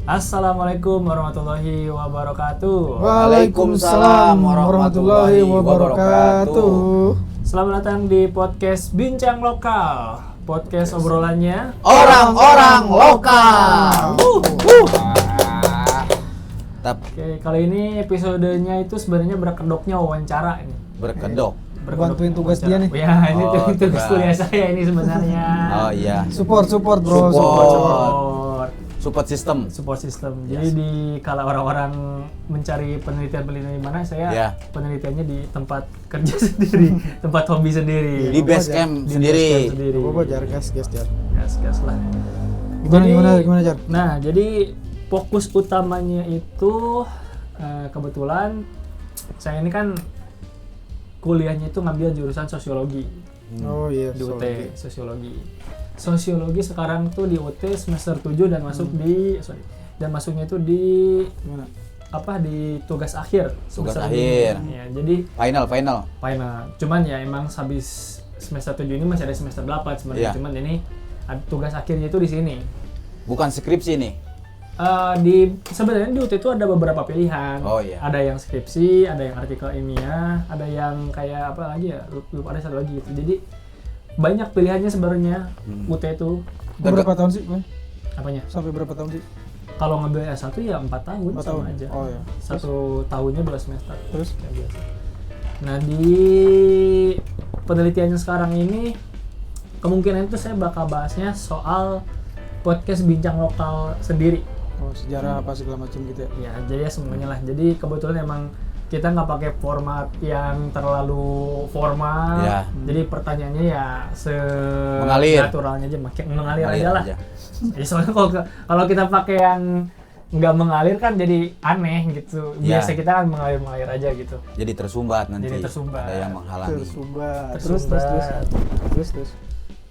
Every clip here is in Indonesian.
Assalamualaikum warahmatullahi wabarakatuh. Waalaikumsalam warahmatullahi wabarakatuh. Selamat datang di podcast Bincang Lokal. Podcast obrolannya Orang-orang lokal. Oke, kali ini episodenya itu sebenarnya berkedoknya wawancara ini. Berkedok. Bantuin tugas dia nih. Ya, ini Oh, tugas tugas. kuliah saya ini sebenarnya. Oh iya. Support bro. Support system. Support system. Jadi di kala orang-orang mencari penelitian di mana, saya Ya. penelitiannya di tempat kerja sendiri, tempat hobi sendiri. Di base camp Di sendiri. base camp sendiri. Coba jar gas jar. Gas lah. Gimana jar? Nah, jadi fokus utamanya itu kebetulan saya ini kan kuliahnya itu ngambil jurusan sosiologi Oh iya. di UT, sosiologi. Sosiologi sekarang tuh di UT semester 7 dan masuk masuknya itu di Gimana? di tugas akhir. Tugas semester akhir. ini. Ya, jadi Final. final. Cuman ya emang habis semester 7 ini masih ada semester 8 sebenarnya. Iya. Cuman ini tugas akhirnya itu di sini. Bukan skripsi nih. Sebenarnya di UT itu ada beberapa pilihan. Oh, iya. Ada yang skripsi, ada yang artikel ilmiah, ada yang kayak apa lagi ya? Lupa ada satu lagi gitu. Jadi banyak pilihannya sebenarnya UT itu. Berapa tahun sih? Apanya? Sampai berapa tahun sih? Kalau ngambil S1 ya 4 tahun 4 sama tahun. aja. Oh iya. Satu tahunnya 2 semester. Terus? Kayak biasa. Nah, di penelitiannya sekarang ini kemungkinan itu saya bakal bahasnya soal podcast Bincang Lokal sendiri. Oh sejarah apa segala macam gitu ya? Ya, jadi ya semuanya lah. Jadi kebetulan emang kita nggak pakai format yang terlalu formal. Ya. Jadi pertanyaannya ya Mengalir. naturalnya aja, makin mengalir aja lah. Ya, soalnya kalau kita pakai yang nggak mengalir kan jadi aneh gitu. Ya. Biasa kita kan mengalir aja gitu. Jadi tersumbat nanti. Jadi tersumbat. Ada yang menghalangi. Tersumbat. Terus.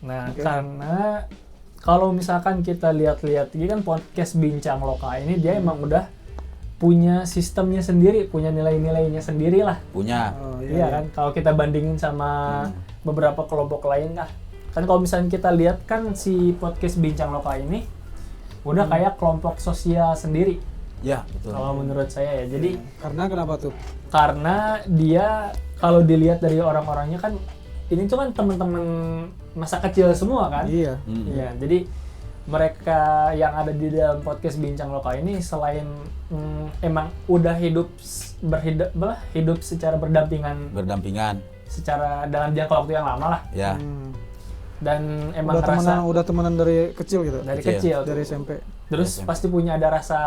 Nah, Oke. karena kalau misalkan kita lihat-lihat ini kan podcast Bincang Lokal ini dia emang udah punya sistemnya sendiri, punya nilai-nilainya sendiri lah. Punya. Oh Iya kan, kalau kita bandingin sama beberapa kelompok lain lah. Kan kalau misalnya kita lihat kan si podcast Bincang Lokal ini udah kayak kelompok sosial sendiri. Ya, betul. Kalau menurut saya ya. Jadi Karena kenapa tuh? karena dia kalau dilihat dari orang-orangnya kan ini tuh kan teman-teman masa kecil semua kan. Iya. Iya, jadi mereka yang ada di dalam podcast Bincang Lokal ini selain emang udah hidup secara Berdampingan. secara dalam jangka waktu yang lama lah, Ya. dan emang Udah temenan dari kecil gitu. dari Kecil. kecil Dari tuh. SMP. Terus SMP. pasti punya ada rasa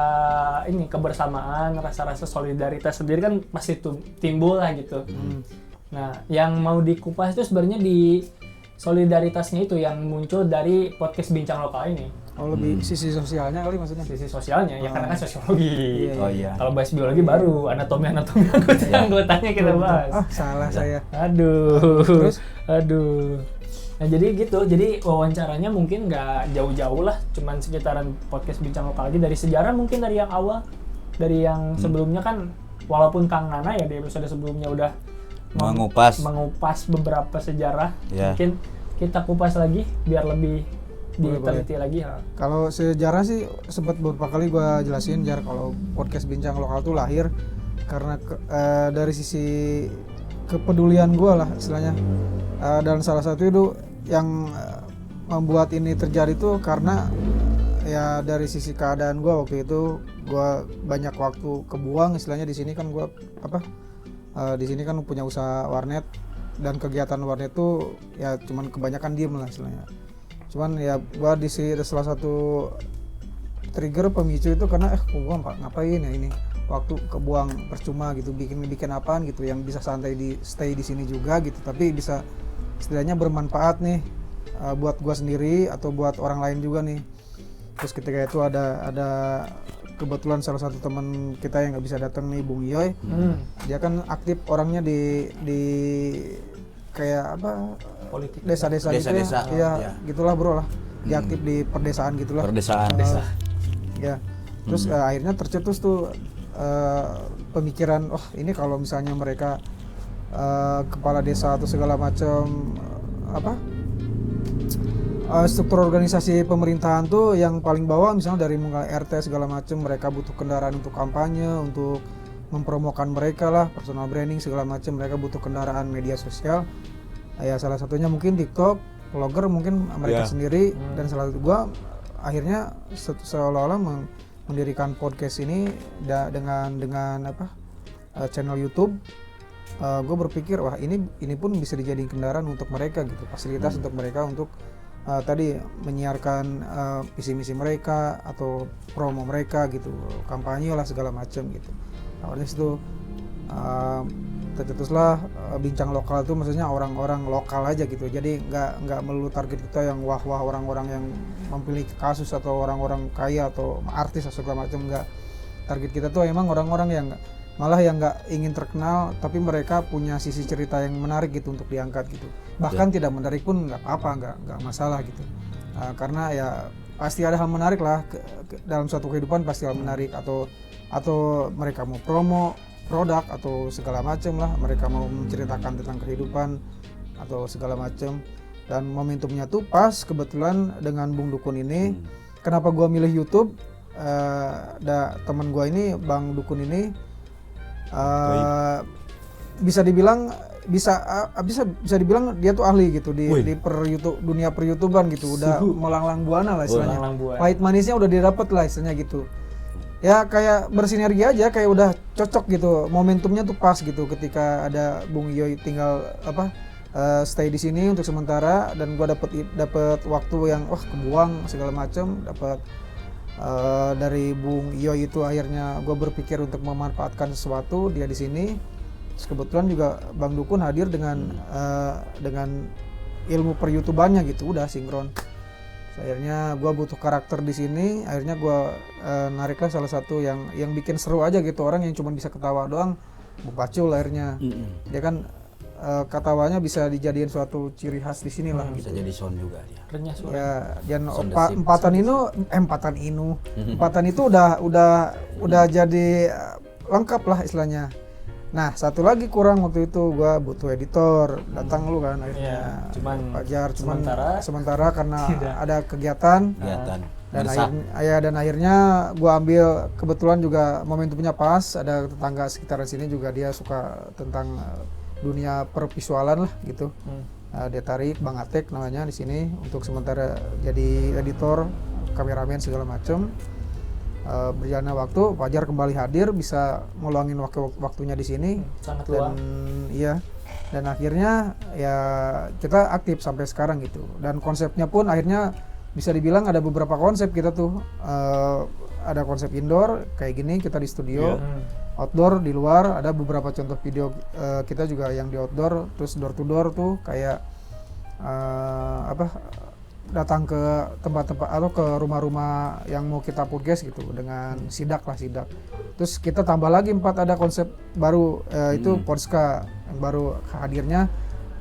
ini kebersamaan, rasa solidaritas sendiri kan pasti timbul lah gitu. Nah, yang mau dikupas itu sebenarnya di solidaritasnya itu yang muncul dari podcast Bincang Lokal ini. Oh lebih sisi sosialnya kali maksudnya. Sisi sosialnya ya karena kan sosiologi. Iya. Oh iya. Kalau bahas biologi baru anatomi anggotanya kita bahas. Ah salah saya. Aduh. Terus? Aduh. Nah jadi gitu. Jadi wawancaranya mungkin nggak jauh-jauh lah, cuman sekitaran podcast Bincang Lokal lagi dari sejarah mungkin dari yang awal, dari yang sebelumnya kan walaupun Kang Nana ya di episode sebelumnya udah Mengupas. beberapa sejarah. Ya. Mungkin kita kupas lagi biar lebih Boleh, diteliti lagi. Ya. Kalau sejarah sih sempat beberapa kali gua jelasin jar kalau podcast Bincang Lokal tuh lahir karena dari sisi kepedulian gua lah istilahnya. Dan salah satu itu yang membuat ini terjadi tuh karena ya dari sisi keadaan gua waktu itu gua banyak waktu kebuang istilahnya di sini kan gua di sini kan punya usaha warnet dan kegiatan warnet tuh ya cuman kebanyakan diem lah istilahnya. Cuman ya gua di sini ada salah satu trigger pemicu itu karena gua ngapain ya ini waktu kebuang percuma gitu bikin apaan gitu yang bisa stay di sini juga gitu tapi bisa setidaknya bermanfaat nih buat gua sendiri atau buat orang lain juga nih. Terus ketika itu ada kebetulan salah satu teman kita yang nggak bisa datang nih, Bung Yoy. Dia kan aktif orangnya di kayak Politik. desa-desa gitu Desa-desa, ya. ya. Gitulah bro lah. Dia aktif di perdesaan gitulah. Perdesaan. Ya. Terus akhirnya tercetus tuh pemikiran, ini kalau misalnya mereka kepala desa atau segala macam struktur organisasi pemerintahan tuh yang paling bawah misalnya dari mulai RT segala macam, mereka butuh kendaraan untuk kampanye, untuk mempromokan mereka lah, personal branding segala macam, mereka butuh kendaraan media sosial. Ya salah satunya mungkin TikTok, vlogger mungkin mereka sendiri, dan salah satu gua akhirnya seolah-olah mendirikan podcast ini dengan channel YouTube. Gue berpikir wah ini pun bisa dijadikan kendaraan untuk mereka gitu, fasilitas untuk mereka untuk tadi menyiarkan visi misi mereka atau promo mereka gitu, kampanye lah segala macam gitu. Awalnya situ tercetuslah bincang lokal itu maksudnya orang-orang lokal aja gitu, jadi nggak melulu target kita yang wah orang-orang yang memiliki kasus atau orang-orang kaya atau artis atau segala macam, nggak. Target kita tuh emang orang-orang yang malah yang nggak ingin terkenal tapi mereka punya sisi cerita yang menarik gitu untuk diangkat gitu, bahkan tidak menarik pun nggak apa-apa, nggak masalah gitu. Karena ya pasti ada hal menarik lah dalam suatu kehidupan, pasti hal menarik, atau mereka mau promo produk atau segala macam lah, mereka mau menceritakan tentang kehidupan atau segala macam. Dan momentumnya tuh pas kebetulan dengan Bung Dukun ini. Kenapa gua milih YouTube? Teman gua ini, Bang Dukun ini, bisa dibilang dia tuh ahli gitu di dunia per-YouTubean gitu, udah melanglang buana lah istilahnya. Pahit manisnya udah didapat lah istilahnya gitu. Ya kayak bersinergi aja, kayak udah cocok gitu, momentumnya tuh pas gitu ketika ada Bung Yoy tinggal stay di sini untuk sementara, dan gua dapat waktu yang kebuang segala macam, dapat dari Bung Yoy itu akhirnya gue berpikir untuk memanfaatkan sesuatu dia di sini. Terus kebetulan juga Bang Dukun hadir dengan ilmu per-YouTubannya gitu, udah sinkron. Terus akhirnya gue butuh karakter di sini, akhirnya gue nariklah salah satu yang bikin seru aja gitu, orang yang cuma bisa ketawa doang, Bung Pacul akhirnya. Dia kan ketawanya bisa dijadiin suatu ciri khas di sini lah bisa gitu. jadi sound juga dia. Renyah suara. Ya, dan empatan itu udah jadi lengkap lah istilahnya. Nah, satu lagi kurang waktu itu gua butuh editor, datang lu kan akhirnya. Cuman Fajar sementara karena Tidak. ada kegiatan. Dan akhirnya gua ambil, kebetulan juga momentumnya pas, ada tetangga sekitaran sini juga dia suka tentang dunia pervisualan lah gitu. Dia tarik Bang Atek namanya di sini untuk sementara jadi editor, kameramen segala macam. Berjalannya waktu, Fajar kembali hadir, bisa meluangin waktunya di sini. Sangat Dan iya, dan akhirnya ya kita aktif sampai sekarang gitu. Dan konsepnya pun akhirnya bisa dibilang ada beberapa konsep kita tuh. Ada konsep indoor kayak gini kita di studio. Outdoor di luar, ada beberapa contoh video kita juga yang di outdoor. Terus door to door tuh kayak datang ke tempat-tempat atau ke rumah-rumah yang mau kita podcast gitu dengan sidak. Terus kita tambah lagi 4, ada konsep baru itu Podska yang baru hadirnya.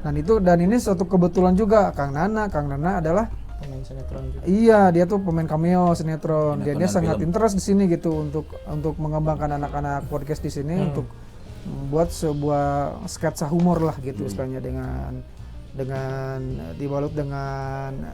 Dan ini suatu kebetulan juga, Kang Nana adalah pemain sinetron juga. Iya, dia tuh pemain cameo sinetron. Dia sangat film. interest di sini gitu untuk mengembangkan anak-anak podcast di sini, untuk membuat sebuah sketsa humor lah gitu istilahnya, dengan dibalut dengan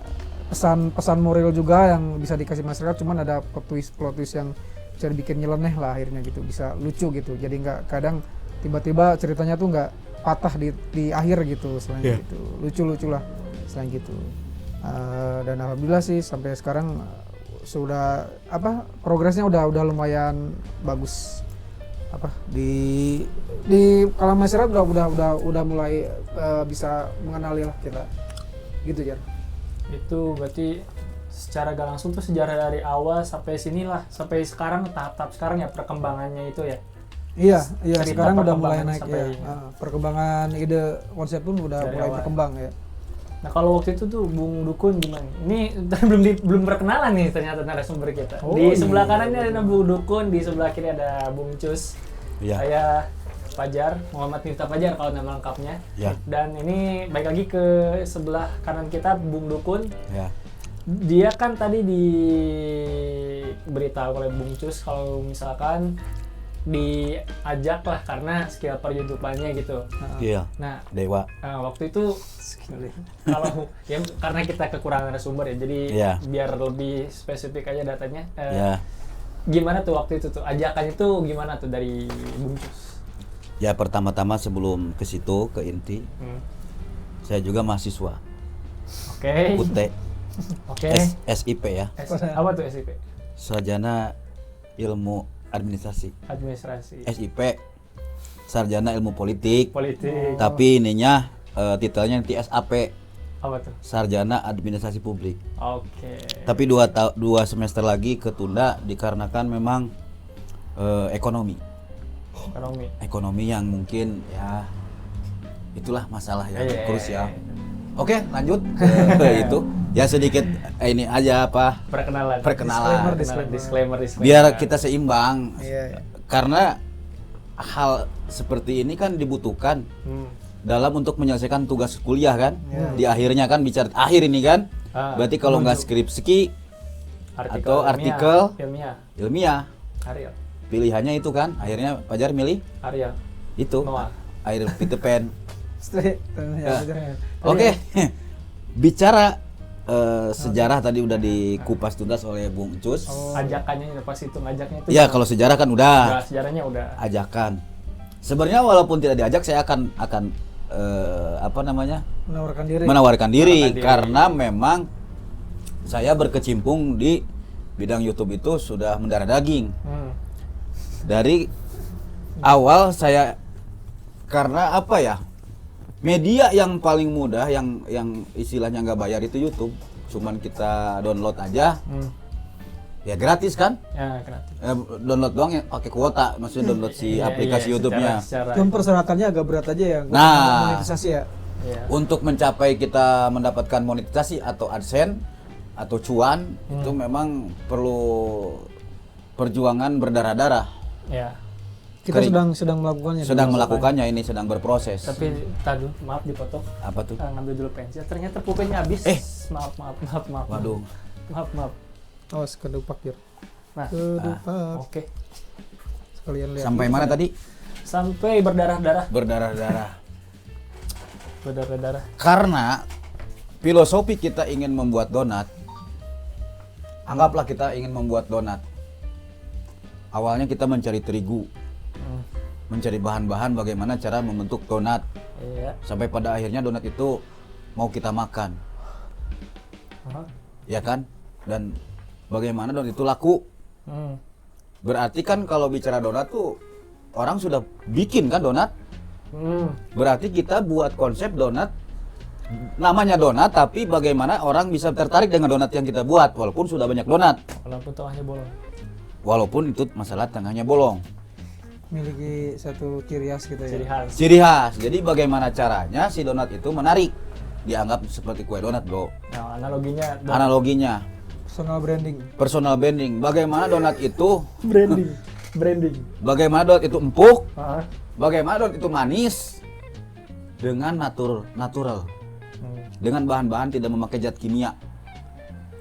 pesan moral juga yang bisa dikasih masyarakat, cuman ada plot twist yang bisa dibikin nyeleneh lah akhirnya gitu, bisa lucu gitu. Jadi nggak, kadang tiba-tiba ceritanya tuh nggak patah di akhir gitu selain gitu. Lucu-lucu lah selain gitu. Dan alhamdulillah sih sampai sekarang sudah progresnya udah lumayan bagus, di kalangan masyarakat udah mulai bisa mengenali lah kita gitu Jar. Itu berarti secara gak langsung tuh sejarah dari awal sampai sinilah, sampai sekarang, tahap-tahap sekarang ya perkembangannya itu ya. Iya Cerita sekarang udah mulai perkembangan naik sampai ya. Perkembangan ide konsep pun udah dari mulai awal. berkembang ya. Nah kalau waktu itu tuh Bung Dukun gimana? Ini belum perkenalan nih ternyata narasumber kita. Di sebelah kanan ini ada Bung Dukun, di sebelah kiri ada Bung Cus. Iya. Saya Fajar, Muhammad Miftah Fajar kalau nama lengkapnya. Ya. Dan ini baik lagi ke sebelah kanan kita Bung Dukun. Ya. Dia kan tadi diberitahu oleh Bung Cus kalau misalkan diajak lah karena skill per YouTube-annya gitu. Iya. Nah, Dewa. waktu itu kalau ya karena kita kekurangan sumber ya, jadi Iya. biar lebih spesifik aja datanya. Ya. Gimana tuh waktu itu tuh ajakan itu gimana tuh dari Bungkus? Ya pertama-tama sebelum ke situ ke inti, saya juga mahasiswa. Oke. UT. Oke. SIP ya. Apa tuh SIP? Sarjana Ilmu Administrasi. Administrasi. SIP Sarjana Ilmu Politik. Politik. Tapi ininya titelnya nanti SAP, Apa tuh? Sarjana Administrasi Publik. Oke. Tapi dua semester lagi ketunda dikarenakan memang ekonomi yang mungkin ya itulah masalah yang Iya. krusial. Oke, lanjut itu ya sedikit ini aja apa perkenalan Disclaimer. biar kita seimbang. Iya. Karena hal seperti ini kan dibutuhkan dalam untuk menyelesaikan tugas kuliah kan. Di akhirnya kan bicara akhir ini kan. Berarti kalau nggak skripsi atau artikel ilmiah, Ariel. pilihannya itu kan. Akhirnya Fajar milih Ariel. itu Noah. air Peter Pan. Ya. Oke. Bicara sejarah tadi udah dikupas tuntas oleh Bung Cus. Ajakannya pas itu ngajaknya itu. Ya kalau sejarah kan udah sejarahnya udah. ajakan. Sebenarnya walaupun tidak diajak saya akan menawarkan diri karena memang saya berkecimpung di bidang YouTube itu sudah mendarah daging. Dari awal saya karena apa ya? Media yang paling mudah yang istilahnya nggak bayar itu YouTube. Cuman kita download aja. Ya gratis kan? Ya, gratis. Download doang ya pakai kuota, maksudnya download si aplikasi YouTube-nya. Cuma persyaratannya agak berat aja ya. Nah. Monetisasi ya. Iya. Untuk mencapai kita mendapatkan monetisasi atau AdSense atau cuan itu memang perlu perjuangan berdarah-darah. Ya. Kita Kering. sedang melakukannya. Sedang melakukannya ini sedang berproses. Tapi tadi maaf dipotong. Apa tuh? Ngambil dulu pensil. Ternyata pulpennya habis. Maaf. Waduh. Maaf. Oh, kedupak ya. Nah, Kedupak. oke. Sekalian lihat. Sampai mana tadi? Sampai berdarah-darah. Berdarah-darah. Berdarah-darah. Karena filosofi kita ingin membuat donat. Anggaplah kita ingin membuat donat. Awalnya kita mencari terigu. Mencari bahan-bahan bagaimana cara membentuk donat. Iya. Sampai pada akhirnya donat itu mau kita makan. Ya kan? Dan bagaimana donat itu laku? Berarti kan kalau bicara donat tuh orang sudah bikin kan donat? Berarti kita buat konsep donat namanya donat, tapi bagaimana orang bisa tertarik dengan donat yang kita buat walaupun sudah banyak donat. Walaupun tengahnya bolong. Walaupun itu masalah tengahnya bolong. Miliki satu ciri khas gitu ya. Ciri khas. Ciri khas. Jadi bagaimana caranya si donat itu menarik? Dianggap seperti kue donat, Bro. Nah, analoginya Analoginya Personal branding. Bagaimana donat itu branding. bagaimana donat itu empuk? Ah. Bagaimana donat itu manis? Dengan natural. Dengan bahan-bahan tidak memakai zat kimia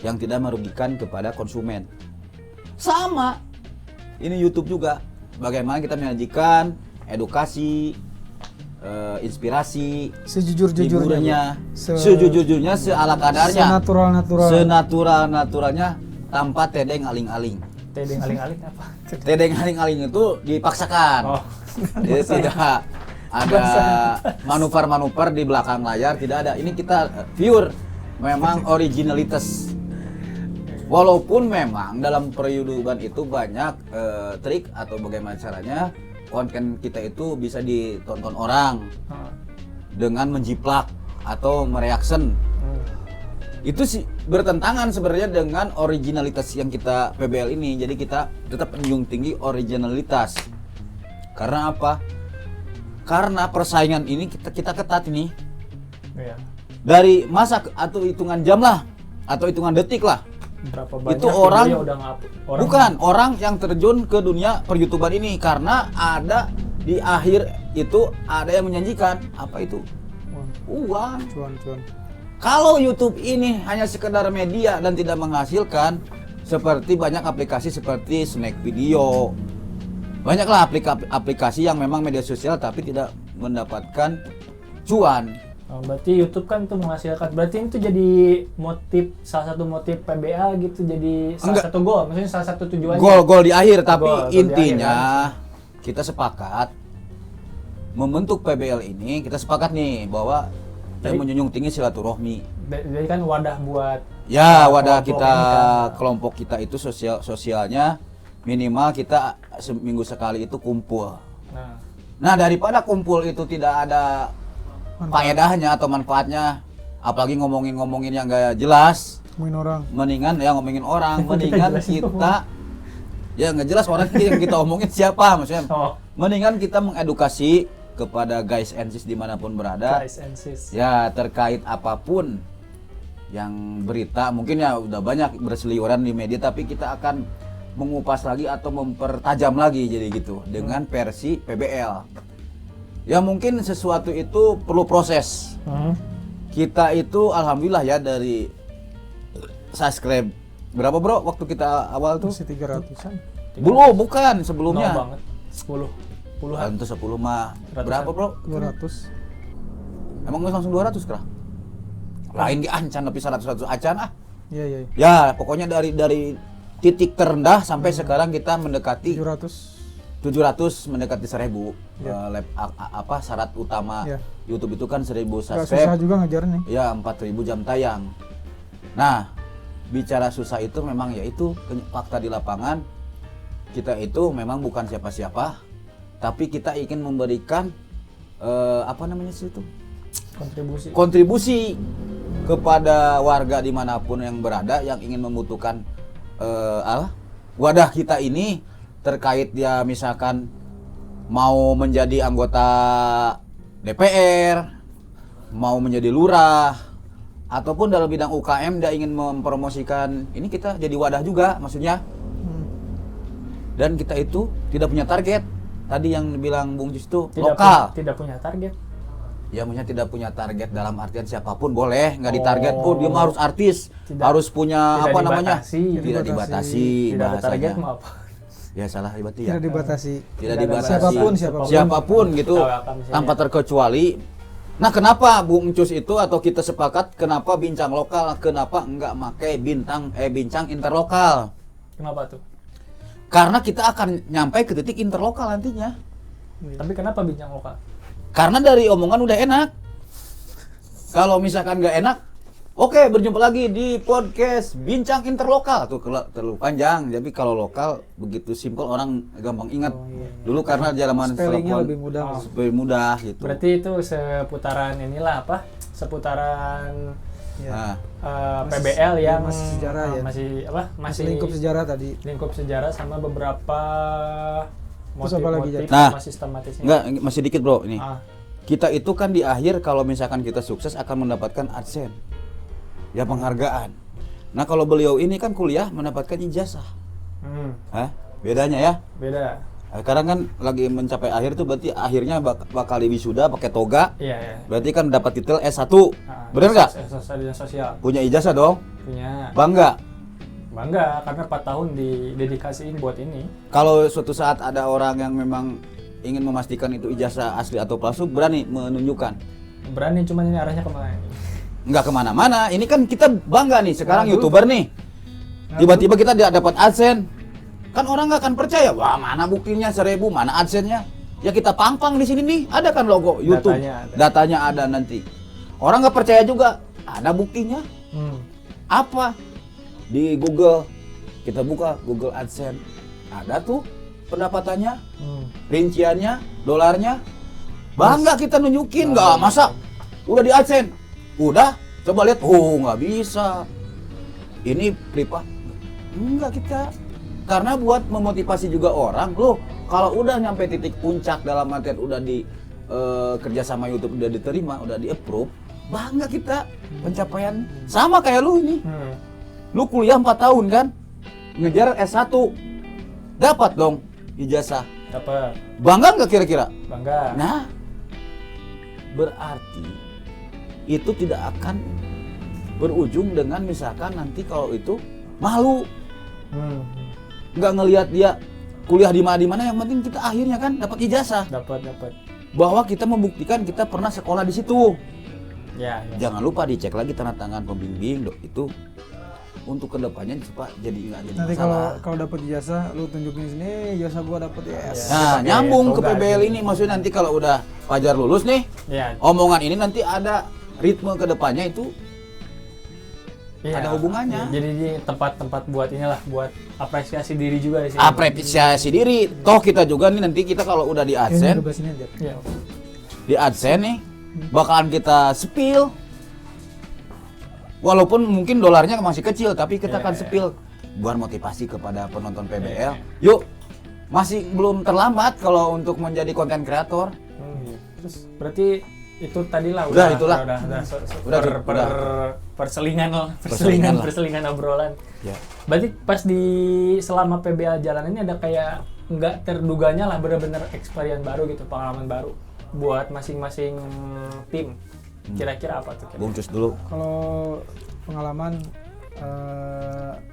yang tidak merugikan kepada konsumen. Sama. Ini YouTube juga. Bagaimana kita menyajikan edukasi, inspirasi, Sejujur-jujurnya. sejujurnya, seala kadarnya, senatural-naturalnya tanpa tedeng aling-aling. Tedeng aling-aling apa? Tedeng aling-aling itu dipaksakan. Oh. Jadi tidak ada manuver-manuver di belakang layar, tidak ada. Ini kita pure, memang originalitas. Walaupun memang dalam perhidupan itu banyak trik atau bagaimana caranya konten kita itu bisa ditonton orang dengan menjiplak atau mereaction. Itu sih bertentangan sebenarnya dengan originalitas yang kita PBL ini. Jadi kita tetap menjunjung tinggi originalitas. Karena apa? Karena persaingan ini kita ketat ini. Iya. Dari masa atau hitungan jam lah atau hitungan detik lah. Berapa banyak Itu orang video udah orang bukan orang yang terjun ke dunia per-YouTuber ini karena ada di akhir itu ada yang menjanjikan apa itu uang. Cuan. Kalau YouTube ini hanya sekedar media dan tidak menghasilkan seperti banyak aplikasi seperti Snack Video, Banyaklah aplikasi yang memang media sosial tapi tidak mendapatkan cuan. Oh, berarti YouTube kan tuh menghasilkan. Berarti itu jadi salah satu motif PBL gitu, jadi salah satu goal. Maksudnya salah satu tujuannya. Gol di akhir, tapi Gol di intinya akhir, kita sepakat membentuk PBL ini, kita sepakat nih bahwa yang menjunjung tinggi silaturahmi. Jadi kan wadah buat Wadah kelompok kita, ini kan. kelompok kita itu sosialnya minimal kita seminggu sekali itu kumpul. Nah, daripada kumpul itu tidak ada faedahnya atau manfaatnya, apalagi ngomongin yang gak jelas, mendingan ngomongin orang, mendingan kita ya nggak jelas orang yang kita omongin siapa maksudnya. Mendingan kita mengedukasi kepada guys and sis dimanapun berada, Guys and sis. ya terkait apapun yang berita, mungkin ya udah banyak berseliweran di media, tapi kita akan mengupas lagi atau mempertajam lagi jadi gitu dengan versi PBL. Ya mungkin sesuatu itu perlu proses. Kita itu alhamdulillah ya dari subscribe berapa bro waktu kita awal tuh? Masih 300-an. Bukan sebelumnya. Nol banget. 10-an. Itu 10 mah. Berapa bro? 200. Emang langsung 200 kah? Lain di ancan tapi 100 acan ah. Iya. Ya pokoknya dari titik terendah sampai sekarang kita mendekati 700 mendekati 1000. Syarat utama YouTube itu kan 1000 subscribe. Susah juga ngejarnya. Ya 4000 jam tayang. Nah, bicara susah itu memang ya itu fakta di lapangan. Kita itu memang bukan siapa-siapa, tapi kita ingin memberikan kontribusi kepada warga dimanapun yang berada yang ingin membutuhkan wadah kita ini. Terkait dia misalkan mau menjadi anggota DPR, mau menjadi lurah, ataupun dalam bidang UKM dia ingin mempromosikan, ini kita jadi wadah juga maksudnya. Dan kita itu tidak punya target. Tadi yang bilang Bung Jus itu lokal. Tidak punya target. Ya maksudnya tidak punya target dalam artian siapapun boleh, nggak ditarget pun dia mah harus artis, harus punya tidak namanya? Tidak dibatasi tidak ada target bahasanya. mau apa? Ya salah berarti ya. Tidak dibatasi. Tidak dibatasi. Siapapun gitu, tanpa terkecuali. Nah, kenapa Bung Cus itu atau kita sepakat kenapa bincang lokal, kenapa enggak pakai bincang interlokal? Kenapa tuh? Karena kita akan nyampe ke titik interlokal nantinya. Tapi kenapa bincang lokal? Karena dari omongan udah enak. Kalau misalkan nggak enak, oke, berjumpa lagi di podcast Bincang Interlokal. Tuh terlalu panjang. Jadi kalau lokal begitu simpel orang gampang ingat. Dulu karena zaman spellingnya telepon lebih mudah gitu. Berarti itu seputaran inilah apa? Seputaran PBL yang masih sejarah ya. Masih lingkup sejarah tadi. Lingkup sejarah sama beberapa motif-motif nah, sistematisnya. Enggak, masih dikit bro ini. Kita itu kan di akhir kalau misalkan kita sukses akan mendapatkan AdSense. Ya penghargaan. Nah kalau beliau ini kan kuliah mendapatkan ijazah. Bedanya ya? Beda. Sekarang kan lagi mencapai akhir tuh berarti akhirnya bakal wisuda pakai toga. Iya. Berarti kan dapat titel S1. Bener nggak? Sosial. Punya ijazah dong? Punya. Bangga Karena 4 tahun didedikasiin buat ini. Kalau suatu saat ada orang yang memang ingin memastikan itu ijazah asli atau palsu, berani menunjukkan? Berani, cuman ini arahnya kemana? Nggak kemana-mana, ini kan kita bangga nih sekarang YouTuber nih. Tiba-tiba kita dapat AdSense. Kan orang nggak akan percaya, wah mana buktinya 1000, mana AdSense-nya? Ya kita pang-pang di sini nih, ada kan logo YouTube. Datanya ada nanti. Orang nggak percaya juga, ada buktinya. Apa? Di Google, kita buka Google AdSense, ada tuh pendapatannya, rinciannya, dolarnya. Bangga kita nunjukin, nggak masa udah di AdSense, udah coba lihat, nggak bisa. Ini private, enggak kita, karena buat memotivasi juga orang, loh kalau udah nyampe titik puncak dalam artian udah di kerjasama YouTube udah diterima, udah di approve, bangga kita pencapaian sama kayak lu ini. Lu kuliah 4 tahun kan, ngejar S1, dapat dong ijazah. Dapat. Bangga nggak kira-kira? Bangga. Nah, berarti itu tidak akan berujung dengan misalkan nanti kalau itu malu, nggak ngelihat dia kuliah di mana yang penting kita akhirnya kan dapat ijazah. Dapat. Bahwa kita membuktikan kita pernah sekolah di situ. Ya. Jangan lupa dicek lagi tanda tangan pembimbing itu untuk kedepannya supaya jadi nggak jadi Nanti masalah. kalau dapat ijazah lu tunjukin di sini ijazah gua dapat yes. Nah, Pakai nyambung ke toga PBL gitu. ini maksudnya nanti kalau udah Fajar lulus nih, Ya. omongan ini nanti ada ritme kedepannya itu Iya. ada hubungannya. Jadi di tempat-tempat buat inilah, buat apresiasi diri juga di sini. Apresiasi diri. Toh kita juga nih nanti kita kalau udah di AdSense, Sini aja. Iya. di AdSense nih bakalan kita spill. Walaupun mungkin dolarnya masih kecil, tapi kita akan spill buat motivasi kepada penonton PBL. Yuk, masih belum terlambat kalau untuk menjadi konten kreator. Terus berarti itu tadi lah Udah, itulah. udah Udah. perselingan obrolan. Ya. Berarti pas di selama PBL jalan ini ada kayak nggak terduganya lah bener-bener experience baru gitu, pengalaman baru buat masing-masing tim. Kira-kira apa tuh? Bungkus dulu. Kalau pengalaman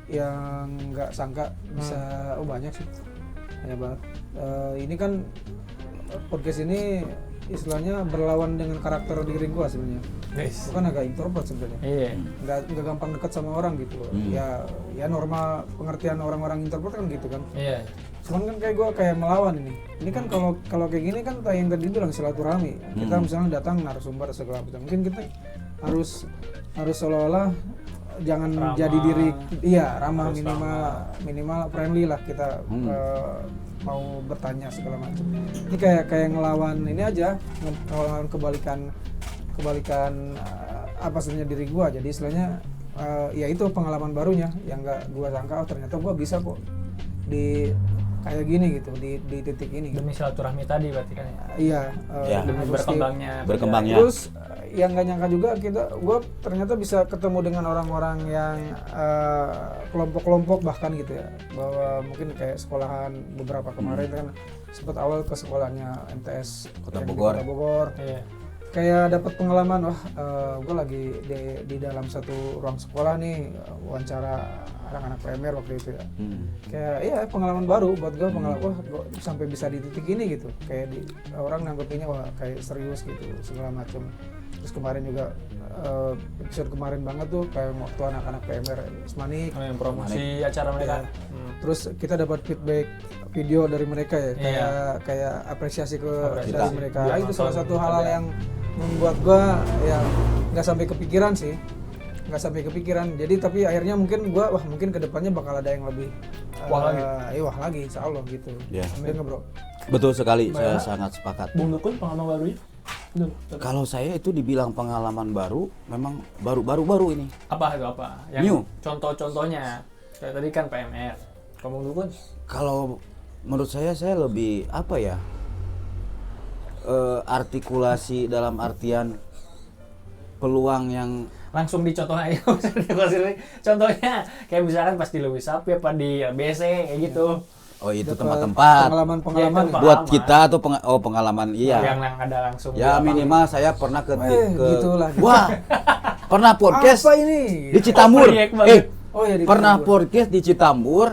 yang nggak sangka bisa banyak sih, banyak banget. Ini kan podcast ini istilahnya berlawan dengan karakter diri gua sebenarnya. Nice. Gua kan agak introvert sebenarnya. Iya. Nggak gampang dekat sama orang gitu. Ya normal pengertian orang-orang introvert kan gitu kan. Iya. Cuman kan kayak gue kayak melawan ini. Ini kan kalau kayak gini kan yang tadi bilang silaturahmi. Kita misalnya datang narasumber segala macam. Mungkin kita harus seolah-olah jangan Ramah. jadi diri ramah, minimal friendly lah kita mau bertanya segala macam. Ini kayak ngelawan ini aja, ngelawan kebalikan apa sebenarnya diri gue. Jadi istilahnya ya itu pengalaman barunya yang nggak gue sangka, ternyata gue bisa kok di kayak gini gitu di titik ini. Demi silaturahmi tadi berarti kan ya. Iya. Ya. Demi terus berkembangnya. Terus yang nggak nyangka juga gue ternyata bisa ketemu dengan orang-orang yang kelompok-kelompok bahkan gitu ya, bahwa mungkin kayak sekolahan beberapa kemarin kan sempat awal ke sekolahnya MTS Kota yang di Bogor. Kota Bogor. Iya. Kayak dapat pengalaman, gue lagi di dalam satu ruang sekolah nih wawancara anak-anak PMR waktu itu ya. Kayak pengalaman baru buat gue, gue sampai bisa di titik ini gitu. Kayak orang nanggepinnya wah kayak serius gitu segala macam. Terus kemarin juga episode kemarin banget tuh kayak waktu anak-anak PMR Ismanik. Yang promosi acara mereka. Terus kita dapat feedback video dari mereka ya, kayak apresiasi dari mereka. Dia Itu salah nonton satu hal yang membuat gua ya nggak sampai kepikiran sih, jadi tapi akhirnya mungkin kedepannya bakal ada yang lebih Wah lagi insya Allah gitu. Ya. Amin nggak bro? Betul sekali, saya sangat sepakat. Bung Dukun pengalaman barunya? Kalau saya itu dibilang pengalaman baru, memang baru ini. Apa itu apa? Yang New. Contoh-contohnya. Kayak tadi kan PMR. Kalau Bung Dukun? Kalau menurut saya lebih apa ya? Artikulasi dalam artian peluang yang Langsung dicontoh aja. Contohnya kayak misalkan pas di Lewis Sapi apa di LBC kayak gitu. itu Dapat tempat-tempat pengalaman Ya, buat kita atau pengalaman Yang iya. ada langsung. Ya di minimal saya pernah ke gitulah. wah pernah podcast Apa ini? di Citambur. Proyek banget. Ya di Pernah Citambur. podcast di Citambur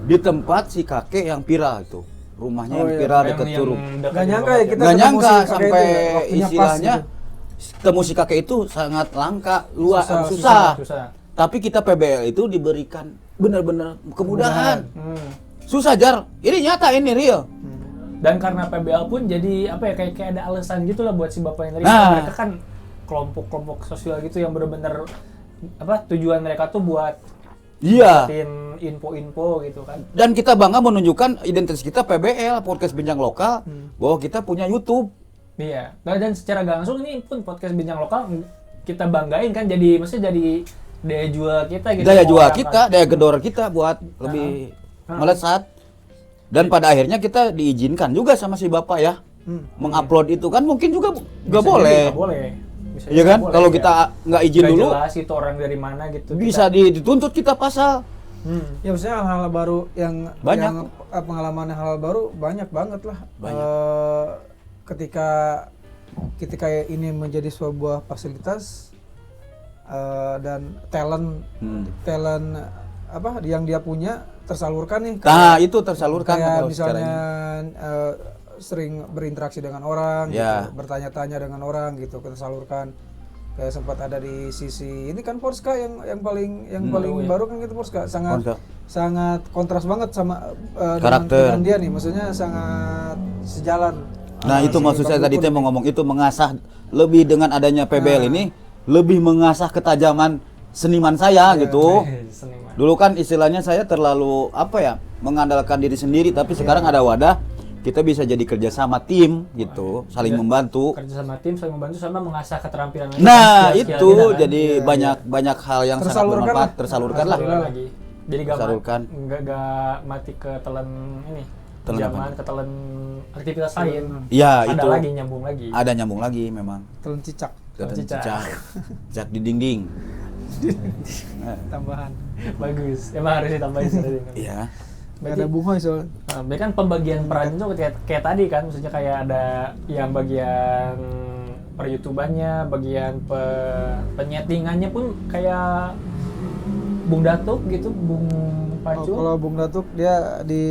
di tempat si kakek yang viral itu. Rumahnya yang viral dekat Curug. Nggak nyangka ya kita Nggak ketemu nyangka si kakek sampai itu ya, waktunya pas istilahnya gitu. temu si kakek itu sangat langka, Susah. Susah. Tapi kita PBL itu diberikan benar-benar kemudahan. Susah Jar, ini nyata, ini real. Dan karena PBL pun jadi apa ya kayak ada alasan gitu lah buat si bapak yang tadi. Nah. Mereka kan kelompok-kelompok sosial gitu yang benar-benar apa tujuan mereka tuh buat Iya. dapetin info-info gitu kan. Dan kita bangga menunjukkan identitas kita PBL, podcast Bincang Lokal, bahwa kita punya YouTube. Iya. Dan secara gak langsung ini pun podcast Bincang Lokal kita banggain kan, jadi maksudnya jadi daya jual kita gitu. Daya sama jual orang kita, kan. daya gedor kita buat lebih melesat. Dan pada akhirnya kita diizinkan juga sama si bapak ya, mengupload itu kan mungkin juga nggak Bisa boleh. jadi nggak boleh. Bisa Iya jadi kan? nggak Kalau boleh, kita nggak izin Nggak dulu, jelas itu orang dari mana gitu. bisa dituntut kita pasal. Ya maksudnya hal-hal baru yang Banyak. Pengalaman hal baru banyak banget lah. Banyak. Ketika ini menjadi sebuah fasilitas dan talent apa yang dia punya tersalurkan nih. Nah, itu tersalurkan Kayak kalau secara misalnya ini. sering berinteraksi dengan orang, Ya. gitu, bertanya-tanya dengan orang gitu, kita salurkan. Kayak sempat ada di sisi ini kan Polska yang paling baru kan gitu Polska Polska. sangat kontras banget sama Karakter. dengan dia nih, maksudnya sangat sejalan. Nah, itu si maksud saya Bang tadi Dukun teh mau ngomong itu mengasah lebih dengan adanya PBL ini lebih mengasah ketajaman seniman saya gitu. Seniman. Dulu kan istilahnya saya terlalu apa ya, mengandalkan diri sendiri, tapi sekarang ada wadah, kita bisa jadi kerja sama tim gitu, saling membantu. Kerja sama tim, saling membantu sama mengasah keterampilan. Nah, skill-skill itu kita kan. jadi banyak hal yang sangat Tersalurkan bermanfaat, lah. tersalurkan lah. Alhamdulillah lagi. Jadi Salurkan. nggak mati ketelan ini. Telan Zaman ketelan aktivitas lain. Iya, Ada itu. lagi nyambung lagi. Ada nyambung lagi memang. telan cicak Cicak. Cicak di dinding. tambahan. Bagus. Emang harus ditambahin tadi. Iya. Nggak ada bunga soalnya. Nah, berarti kan pembagian peran itu kayak tadi kan, maksudnya kayak ada yang bagian per YouTubannya, bagian penyetingannya pun kayak Bung Datuk gitu, Bung Pacu. Kalau Bung Datuk dia di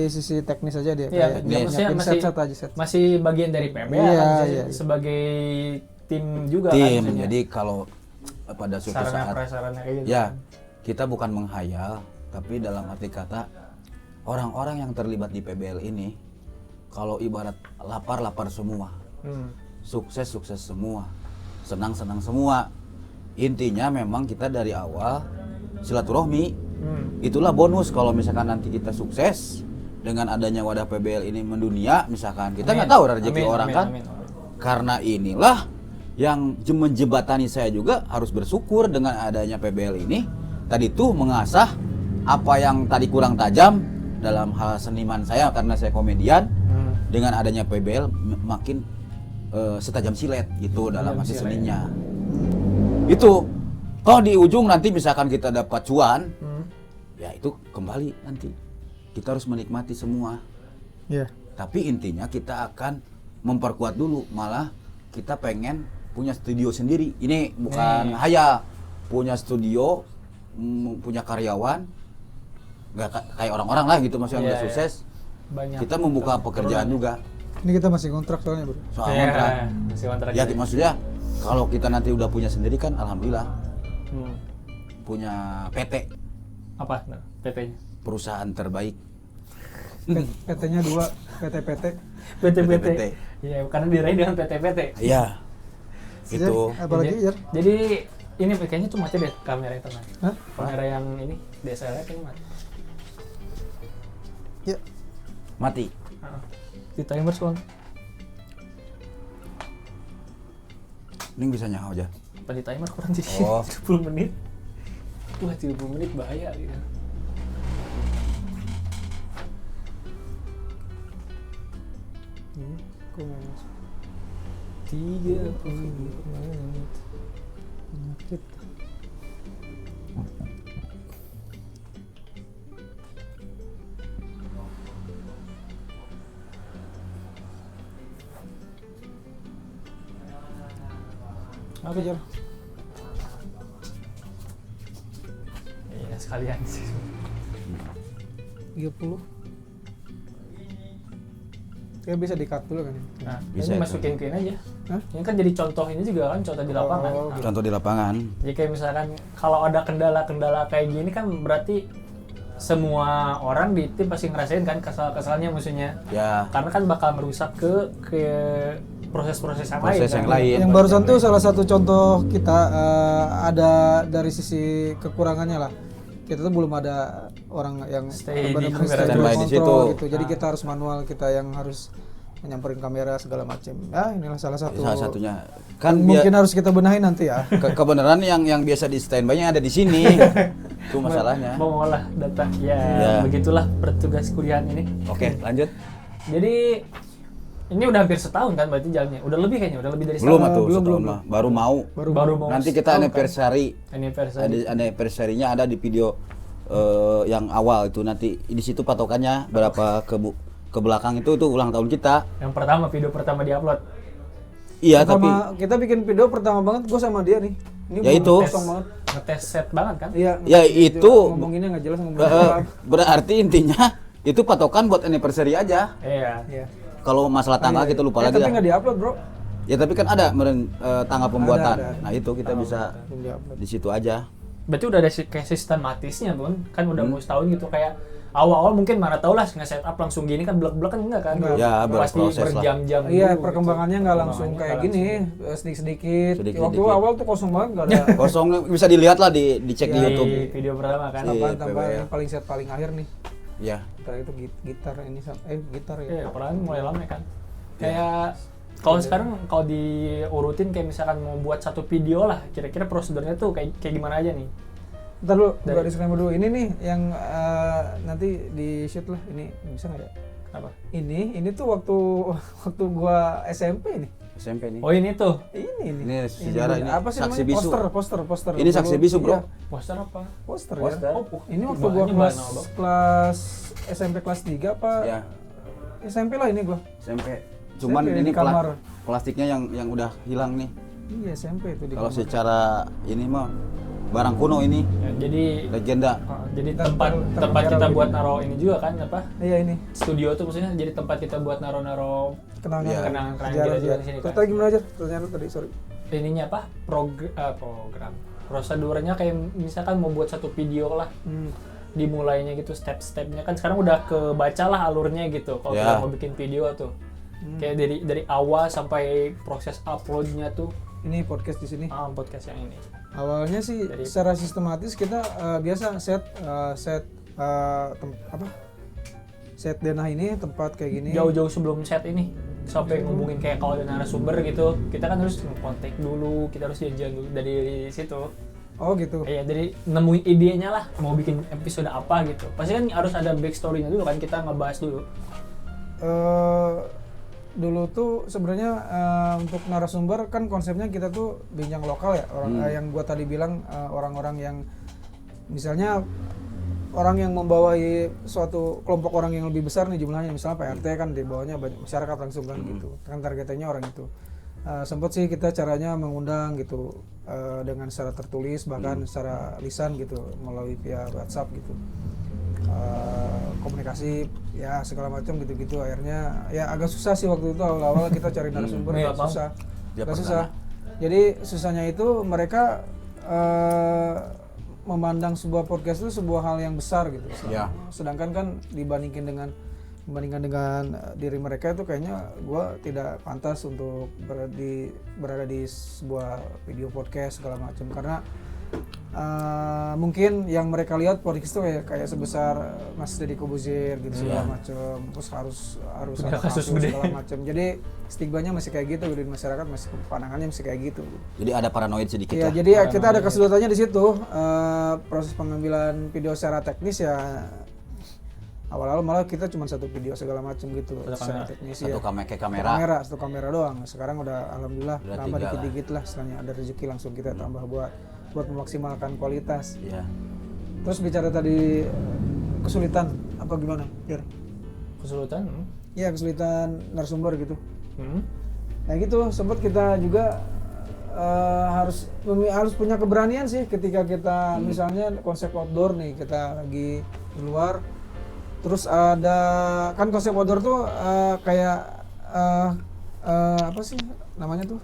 sisi teknis aja dia. Iya, kayak dia maksudnya nyiapin masih set aja set. masih bagian dari PB Iya, kan, maksudnya iya. sebagai tim juga kan. Tim. maksudnya. Jadi kalau pada suatu sarana saat prasarana kayak gitu. ya, kita bukan menghayal, tapi dalam arti kata orang-orang yang terlibat di PBL ini kalau ibarat lapar semua, Hmm. sukses semua, senang semua. Intinya memang kita dari awal silaturahmi. Itulah bonus kalau misalkan nanti kita sukses dengan adanya wadah PBL ini mendunia, misalkan kita nggak tahu rezeki Amin, orang amin, kan. amin. Karena inilah yang menjembatani saya juga harus bersyukur dengan adanya PBL ini. Tadi tuh mengasah apa yang tadi kurang tajam dalam hal seniman saya karena saya komedian. Dengan adanya PBL makin setajam silet gitu dalam arti seninya. Itu toh di ujung nanti misalkan kita dapat cuan, ya itu kembali nanti. Kita harus menikmati semua. Iya. Tapi intinya kita akan memperkuat dulu, malah kita pengen punya studio sendiri. Ini bukan hayal, punya studio, punya karyawan, nggak kayak orang-orang lah gitu, maksudnya Iya, udah iya. sukses. Banyak. Kita membuka pekerjaan juga Ini kita masih kontrak soalnya, Bro. soal Iya, kontrak. masih kontrak. Ya gitu. maksudnya kalau kita nanti udah punya sendiri kan, alhamdulillah Hmm. punya PT, Apa PT-nya? perusahaan terbaik. PT-nya 2, PT-PT. PT-PT. PT. Iya, karena diraih dengan PT-PT. Iya, itu. Apalagi Jadi- Jar? Jadi ini kayaknya tuh mati deh kamera yang tengah. Hah? Kamera yang ini DSLR kayaknya mati. Ya. Mati. Di timer soalnya. Ini bisa nyawa aja. Apa di timer kurang sih? Oh. 30 menit. Wah, 30 menit bahaya gitu. Kok nggak masuk? 30 menit. Penyakit. Apa Jar? Iya, sekalian sih. 30. Ya bisa di-cut dulu kan? Nah, Bisa ini itu. masukin aja. Hah? Ini kan jadi contoh ini juga kan, contoh di lapangan. Oh, Nah, Contoh di lapangan. jadi kayak misalkan kalau ada kendala-kendala kayak gini kan berarti semua orang di tim pasti ngerasain kan kesal-kesalnya musuhnya. Ya, Karena kan bakal merusak ke proses-proses yang proses lain. yang kan. lain. Yang barusan tuh salah satu contoh kita ada dari sisi kekurangannya lah. Kita tuh belum ada orang yang Stay di benar-benar kamera. stay Standby di kontrol situ. gitu. Jadi kita harus manual, kita yang harus nyamperin kamera segala macam. Ya inilah salah satu. Salah satunya Yang kan mungkin harus kita benahi nanti ya. kebenaran yang biasa di standby-nya ada di sini. Itu masalahnya. Mau ngolah data. Ya, Ya. begitulah petugas kuliahan ini. Oke, lanjut. Jadi ini udah hampir setahun kan berarti jalannya. Udah lebih kayaknya, udah lebih dari Belum setahun. atuh, belum, setahun belum. mah. Baru mau. Baru mau Nanti kita setahun, anniversary. kan? Anniversary. Anniversary-nya ada di video yang awal itu, nanti di situ patokannya berapa ke belakang itu ulang tahun kita. Yang pertama, video pertama diupload. Iya, tapi Pertama, kita bikin video pertama banget gue sama dia nih. Ini Ya belum itu. kosong banget. ngetes set banget kan. Iya. Ya, itu ngomonginnya nggak jelas ngomongin Eh, apa. berarti intinya itu patokan buat anniversary aja. Iya. Iya. Kalau masalah tanggal kita lupa lagi Tapi dah. nggak diupload bro. Ya tapi kan ada tanggal pembuatan. ada. Nah itu kita bisa Belum diupload. di situ aja. Berarti udah ada kayak sistematisnya Bun. Kan udah mau setahun gitu kayak awal-awal mungkin mana tau lah nge-setup langsung gini kan blek-blek kan enggak kan. Enggak. Ya, Pasti berproses lah. berjam-jam Iya, dulu perkembangannya gitu. nggak langsung kayak Perkembangannya gini, nggak sedikit-sedikit. Sedikit-sedikit. Waktu awal tuh kosong banget, nggak ada Kosong bisa dilihat lah dicek di langsung. YouTube. Di video pertama kan. Iya. tambahan-tambahan PWL. yang paling set paling akhir nih. Ya. Gitar itu gitar ini gitar ya. Iya, peran mulai lama kan. Kayak kalau sekarang kalau diurutin kayak misalkan mau buat satu video lah, kira-kira prosedurnya tuh kayak gimana aja nih? Ntar dulu, Dari- gua disclaimer dulu. Ini nih yang nanti di shoot lah. Ini bisa nggak ya? Apa? Ini tuh waktu gua SMP nih. SMP nih. Oh ini tuh Ini sejarah ini. apa sih Saksi namanya? bisu. Poster. Ini saksi Dulu- bisu, Bro. iya, poster apa? poster, Poster. ya. Ini waktu gua Bahannya kelas mana, Bang? kelas SMP kelas 3 apa? Ya, SMP lah ini gua. SMP. Cuman SMP ini di kamar. plastiknya yang udah hilang nih. Iya, SMP itu di Kalau kamar. secara ini mah barang kuno ini, Ya, jadi legenda. jadi Tempat tempat kita merah buat gitu. naro ini juga kan apa? Iya ini. Studio tuh maksudnya jadi tempat kita buat naro-naro Kenangan. Iya. Kenangan-kenangan Sejarah, kita juga sejarah. di sini Terus kan. tadi gimana aja? Pertanyaan lu tadi, sorry. Ininya apa? Program. Prosedurnya kayak misalkan mau buat satu video lah, dimulainya gitu step-stepnya kan sekarang udah kebaca lah alurnya gitu kalau Ya. kita mau bikin video tuh. Kayak dari awal sampai proses uploadnya tuh Ini podcast di sini. podcast yang ini. Awalnya sih Dari- secara sistematis kita biasa set denah ini tempat kayak gini. Jauh-jauh sebelum set ini sampai ngubungin kayak kalau ada narasumber gitu, kita kan harus kontak dulu, kita harus janjian dulu dari situ. Oh gitu. Iya, dari nemuin idenya lah mau bikin episode apa gitu. Pasti kan harus ada backstory-nya dulu kan, kita ngebahas dulu. Dulu tuh sebenarnya untuk narasumber kan konsepnya kita tuh bincang lokal ya, orang yang gua tadi bilang orang-orang yang misalnya orang yang membawai suatu kelompok orang yang lebih besar nih jumlahnya, misalnya Pak RT kan di bawahnya banyak masyarakat langsung kan gitu kan, targetnya orang itu. Sempat sih kita caranya mengundang gitu dengan secara tertulis bahkan secara lisan gitu melalui via WhatsApp gitu. Komunikasi ya segala macam gitu-gitu, akhirnya ya agak susah sih waktu itu awal-awal kita cari narasumber Iya, Bang. susah. Dia Agak perdana. susah. Jadi susahnya itu mereka memandang sebuah podcast itu sebuah hal yang besar gitu. Ya. Sedangkan kan dibandingkan dengan diri mereka itu kayaknya gua tidak pantas untuk berada di sebuah video podcast segala macam, karena mungkin yang mereka lihat podcast itu kayak sebesar Mas Deddy Corbuzier gitu segala macam, terus harus Udah ada kasus gede. segala macam. Jadi stigmanya masih kayak gitu di masyarakat, masih pandangannya masih kayak gitu. Jadi ada paranoid sedikit Iya, lah. jadi kita ada kesulitannya di situ. Proses pengambilan video secara teknis ya awal-awal malah kita cuma satu video segala macam gitu secara teknis ya. Satu kamera. Satu kamera doang. Sekarang udah alhamdulillah Udah nambah 3 lah. dikit-dikit lah, setelahnya ada rezeki langsung kita tambah buat memaksimalkan kualitas. Iya. Terus bicara tadi kesulitan apa gimana? Biar. Kesulitan. Iya, kesulitan narasumber gitu. Hmm. Nah gitu, sempat kita juga harus punya keberanian sih ketika kita misalnya konsep outdoor nih, kita lagi di luar, terus ada kan konsep outdoor tuh kayak apa sih namanya tuh,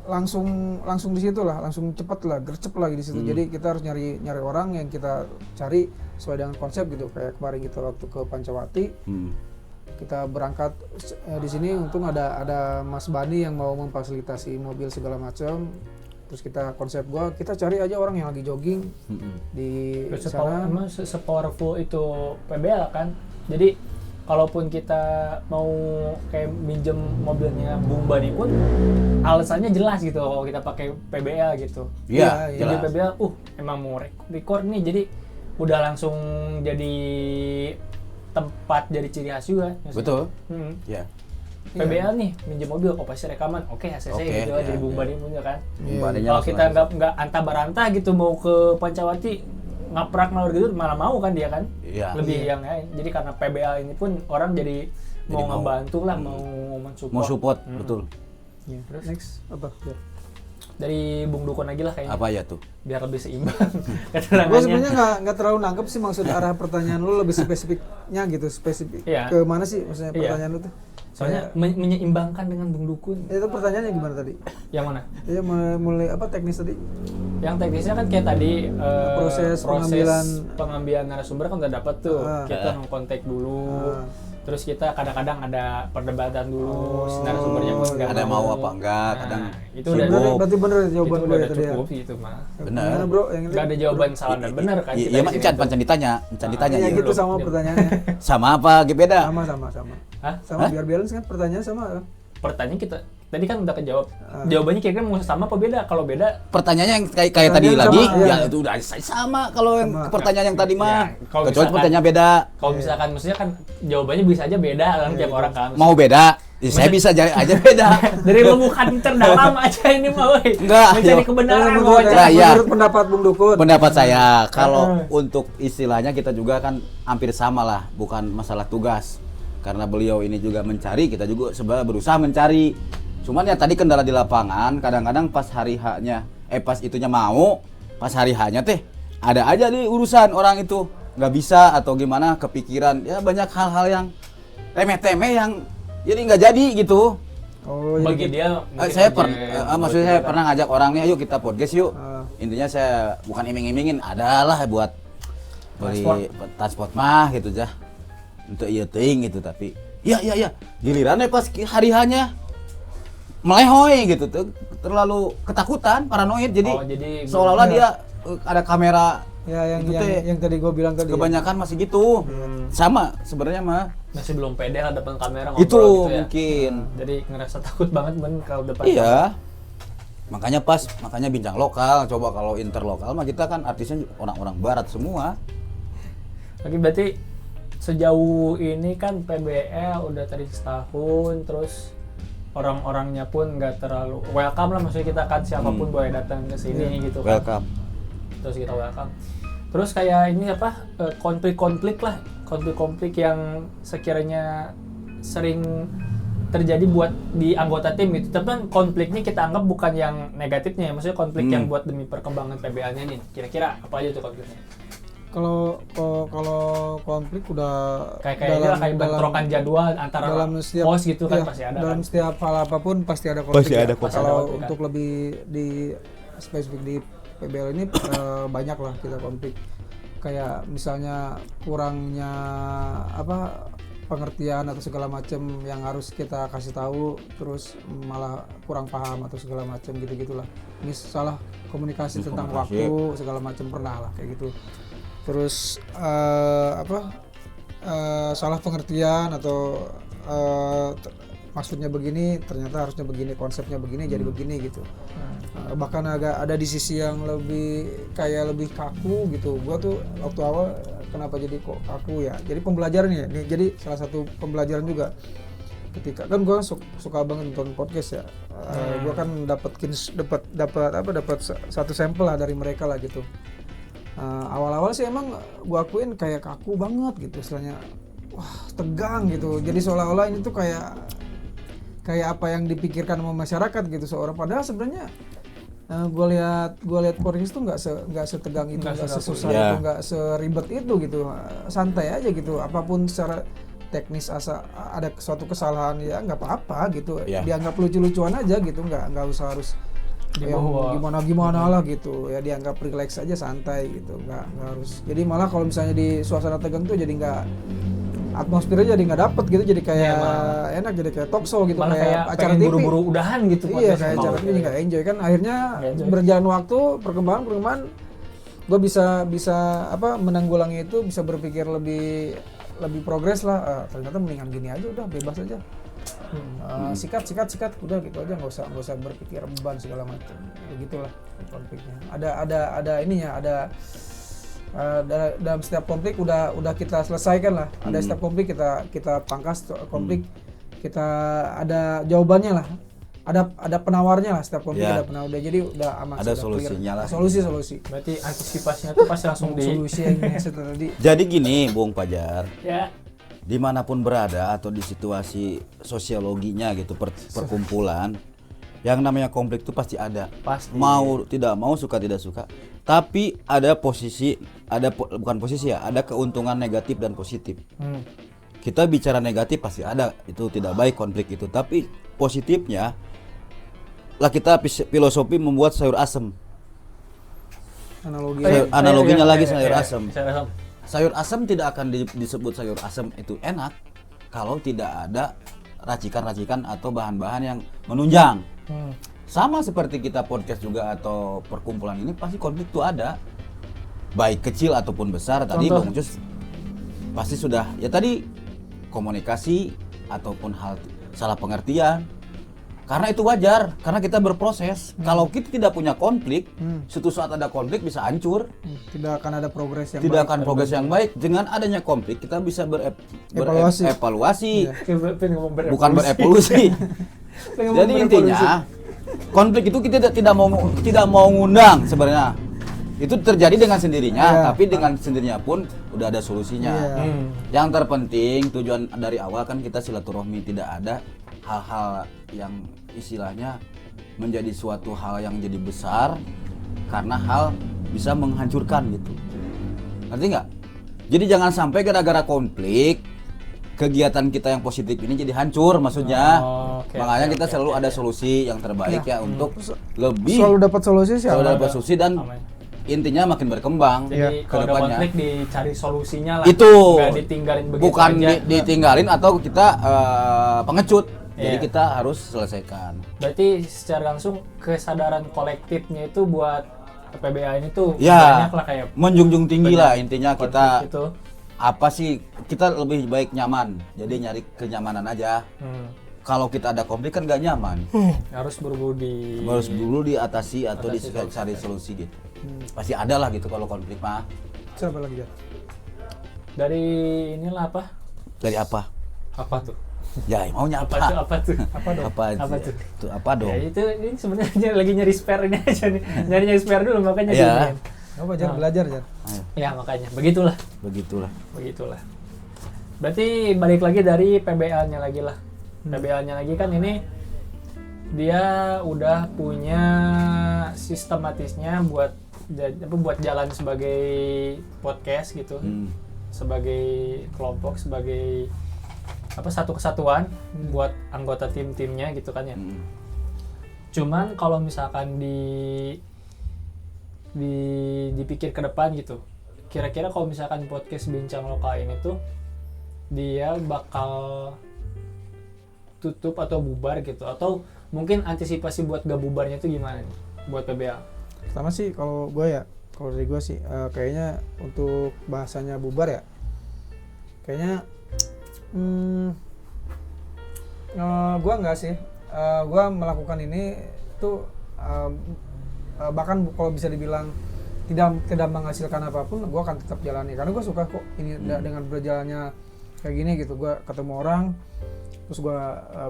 langsung di situ lah, langsung cepet lah, gercep lagi di situ. Jadi kita harus nyari orang yang kita cari sesuai dengan konsep gitu. Kayak kemarin kita waktu ke Pancawati, kita berangkat di sini, untung ada Mas Bani yang mau memfasilitasi mobil segala macam. Terus kita konsep kita cari aja orang yang lagi jogging di sana. Emang sepowerful itu PBL kan. Jadi kalaupun kita mau kayak minjem mobilnya Bung Bani pun alasannya jelas gitu kalau kita pakai PBL gitu. Iya, Jadi jelas. PBL emang mau record nih, jadi udah langsung jadi tempat jadi ciri khas juga. Betul. Hmm. Ya. PBL nih minjem mobil, pasti rekaman, oke ACC Oke, gitu lah, ya, jadi Bung ya. Bani punya kan. Badannya Kalau langsung kita aja. nggak antah barantah gitu mau ke Pancawati ngaprak ngalur gitu malah mau kan dia kan. Iya. Lebih yang jadi karena PBL ini pun orang jadi mau mau. ngebantu lah, mau mensupport. Mau support, betul. Terus next apa? Biar. dari Bung Dukun lagi lah kayaknya. Apa ya tuh? Biar lebih seimbang Gue keterangannya. sebenarnya nggak terlalu nangkep sih maksud arah pertanyaan lu, lebih spesifiknya gitu, spesifik Iya. ke mana sih maksudnya Iya. pertanyaan lu tuh? Soalnya menyeimbangkan dengan Bung Dukun. Itu pertanyaannya gimana tadi? Yang mana? Iya mulai apa teknis tadi? Yang teknisnya kan kayak tadi Proses pengambilan narasumber kan udah dapat tuh. Ah. Kita ngontek dulu. Ah. Terus kita kadang-kadang ada perdebatan dulu, si narasumbernya pun nggak Ada mau apa enggak, kadang itu sibuk. udah Berarti bener itu jawaban udah gue ya tadi ya. cukup sih itu mah. Bener. Gimana bro? Yang ini? Nggak ada jawaban salah dan benar kan. Iya, kita iya di mah sini encan tuh. pancan ditanya, Iya ya. gitu sama pertanyaannya. Sama apa? Beda. Sama. Hah? Sama biar balance kan pertanyaan sama kan? Pertanyaan kita tadi kan udah kejawab. Jawabannya kira-kira mau sama apa beda? Kalau beda Pertanyaannya yang kayak tadi Pertanyaan lagi, sama, iya. ya itu udah sama kalau yang Sama. pertanyaan yang tadi mah. Ya, kalau Kecuali misalkan- pertanyaan beda. kalau misalkan maksudnya kan jawabannya bisa aja beda kan tiap orang kan. Mau beda, ya saya bisa aja beda. Dari lubuk terdalam aja ini mah woi. Enggak, Mencari iya. kebenaran Menurut, wawancara. Nah, iya. menurut pendapat Bung Dukun. Pendapat saya, kalau untuk istilahnya kita juga kan hampir sama lah, bukan masalah tugas. Karena beliau ini juga mencari, kita juga sebenarnya berusaha mencari. Cuman ya tadi kendala di lapangan, kadang-kadang pas hari H-nya, pas itunya mau, pas hari H-nya teh ada aja nih urusan orang itu nggak bisa atau gimana kepikiran, ya banyak hal-hal yang temeh-temeh yang jadi nggak jadi gitu. Oh, Bagi jadi dia mungkin Saya aja maksudnya saya pernah ngajak orangnya, yuk kita podcast yuk. Ah. Intinya saya bukan iming-imingin, adalah buat beli transport mah gitu jah. Untuk iya ting gitu, tapi iya gilirannya pas hari H-nya melehoy gitu tuh, terlalu ketakutan, paranoid, jadi, Oh, jadi seolah-olah ya. dia ada kamera. ya itu teh yang tadi gue bilang tadi. kebanyakan masih gitu. Sama sebenarnya mah masih belum pede lah depan kamera ngobrol itu gitu ya. mungkin. Jadi ngerasa takut banget kalau depan. Iya. Makanya bincang lokal, coba kalau interlokal mah kita kan artisnya orang-orang barat semua. Oke, berarti sejauh ini kan PBL udah tadi setahun, terus orang-orangnya pun nggak terlalu welcome lah, maksudnya kita kan siapapun boleh datang ke sini gitu kan. Welcome. Terus kita welcome. Terus kayak ini apa konflik-konflik yang sekiranya sering terjadi buat di anggota tim gitu. Tapi kan konfliknya kita anggap bukan yang negatifnya ya, maksudnya konflik yang buat demi perkembangan PBL-nya nih. Kira-kira apa aja tuh konfliknya? Kalau konflik udah Kayak bentrokan jadwal antara dalam setiap pos gitu kan iya, pasti ada dalam kan. setiap hal apapun pasti ada konflik. Pasti ya. ada konflik. Kalau Pasti ada konflik, untuk lebih di spesifik di PBL ini banyak lah kita konflik. Kayak misalnya kurangnya apa pengertian atau segala macam yang harus kita kasih tahu, terus malah kurang paham atau segala macam gitu-gitulah. Ini salah komunikasi tentang Komunikasi. waktu segala macam pernah lah kayak gitu. Terus salah pengertian atau maksudnya begini ternyata harusnya begini, konsepnya begini jadi begini gitu. Bahkan agak ada di sisi yang lebih kaku gitu. Gua tuh waktu awal kenapa jadi kok kaku ya, jadi pembelajaran ya nih, jadi salah satu pembelajaran juga ketika kan gua suka banget nonton podcast ya. Gua kan dapat satu sampel lah dari mereka lah gitu. Awal-awal sih emang gua akuin kayak kaku banget gitu istilahnya, wah tegang gitu, jadi seolah-olah ini tuh kayak apa yang dipikirkan sama masyarakat gitu seorang, padahal sebenarnya gua lihat podcast tuh nggak setegang itu, nggak sesusah Ya. itu, nggak seribet itu gitu, santai aja gitu, apapun secara teknis ada suatu kesalahan ya nggak apa-apa gitu, Ya. dianggap lucu-lucuan aja gitu, nggak usah harus yang gimana lah gitu ya, dianggap relax aja, santai gitu, nggak harus. Jadi malah kalau misalnya di suasana tegang tuh jadi nggak, atmosfernya jadi nggak dapet gitu, jadi kayak enak, jadi kayak talk show gitu, Malah kayak acara pengen TV. buru-buru udahan gitu. Iya podcast kayak mau. acara TV nggak enjoy kan, akhirnya Nggak enjoy. berjalan waktu, perkembangan gue bisa apa menanggulangi itu, bisa berpikir lebih progres lah. Ternyata mendingan gini aja, udah bebas aja. Sikat udah gitu aja, nggak usah berpikir beban segala macam, begitulah konfliknya. Ada ininya, dalam setiap konflik udah kita selesaikan lah. Ada setiap konflik kita pangkas konflik, kita ada jawabannya lah, ada penawarnya lah, setiap konflik Ya. ada penawar, jadi udah aman, Ada sudah solusinya clear. lah. Solusi Berarti antisipasinya tuh pasti langsung di solusi yang tadi. Jadi gini, Bung Pajar, ya. dimanapun berada atau di situasi sosiologinya gitu, perkumpulan, Yang namanya konflik itu pasti ada. Pasti. Mau tidak mau, suka tidak suka. Tapi ada posisi, bukan posisi ya, ada keuntungan negatif dan positif. Kita bicara negatif pasti ada, itu tidak baik konflik itu. Tapi positifnya lah kita filosofi membuat sayur asem. Analoginya lagi sayur asem. Sayur asem tidak akan disebut sayur asem itu enak kalau tidak ada racikan-racikan atau bahan-bahan yang menunjang. Sama seperti kita podcast juga atau perkumpulan ini pasti konflik itu ada. Baik kecil ataupun besar. Tadi Bang Ucus pasti sudah ya tadi komunikasi ataupun hal salah pengertian. Karena itu wajar, karena kita berproses. Kalau kita tidak punya konflik, suatu saat ada konflik bisa hancur. Tidak akan ada progres yang tidak baik. akan progres yang baik. Dengan adanya konflik kita bisa Evaluasi. Bukan berevolusi. Jadi intinya konflik itu kita tidak mau ngundang sebenarnya. Itu terjadi dengan sendirinya, tapi dengan sendirinya pun udah ada solusinya. Yang terpenting tujuan dari awal kan kita silaturahmi, tidak ada hal-hal yang istilahnya menjadi suatu hal yang jadi besar karena hal bisa menghancurkan gitu. Ngerti nggak? Jadi jangan sampai gara-gara konflik kegiatan kita yang positif ini jadi hancur maksudnya. Makanya kita selalu ada solusi yang terbaik ya untuk lebih selalu dapat solusi sih. Selalu dapat solusi dan intinya makin berkembang. Jadi kalau ada konflik dicari solusinya lah. Itu nggak ditinggalin begitu bukan aja. ditinggalin atau kita pengecut. Jadi kita harus selesaikan. Berarti secara langsung kesadaran kolektifnya itu buat PBA ini tuh banyak lah kayak menjunjung tinggi lah intinya kita itu. Apa sih kita lebih baik nyaman. Jadi nyari kenyamanan aja. Kalau kita ada konflik kan nggak nyaman. Harus buru-buru diatasi atau dicari solusi gitu. Pasti ada lah gitu kalau konflik mah. Siapa lagi ya? Dari inilah apa? Dari apa? Apa tuh? Ya maunya apa? Apa tuh? Apa tuh? Itu apa dong? Ya itu ini sebenarnya lagi nyari spare ini aja nih. Nyari spare dulu makanya ya. Apa Jar belajar Jar? Ya makanya begitulah. Begitulah. Berarti balik lagi dari PBL-nya lagi lah. PBL-nya lagi kan ini dia udah punya sistematisnya buat jalan sebagai podcast gitu. Sebagai kelompok, sebagai satu kesatuan buat anggota tim-timnya gitu kan ya. Cuman kalau misalkan dipikir ke depan gitu, kira-kira kalau misalkan podcast Bincang Lokal ini tuh dia bakal tutup atau bubar gitu, atau mungkin antisipasi buat gak bubarnya itu gimana nih buat PBA? Pertama sih kalau dari gue sih kayaknya untuk bahasanya bubar ya kayaknya gue enggak sih, gue melakukan ini tuh bahkan kalau bisa dibilang tidak menghasilkan apapun, gue akan tetap jalani karena gue suka kok ini dengan berjalannya kayak gini gitu. Gue ketemu orang terus gue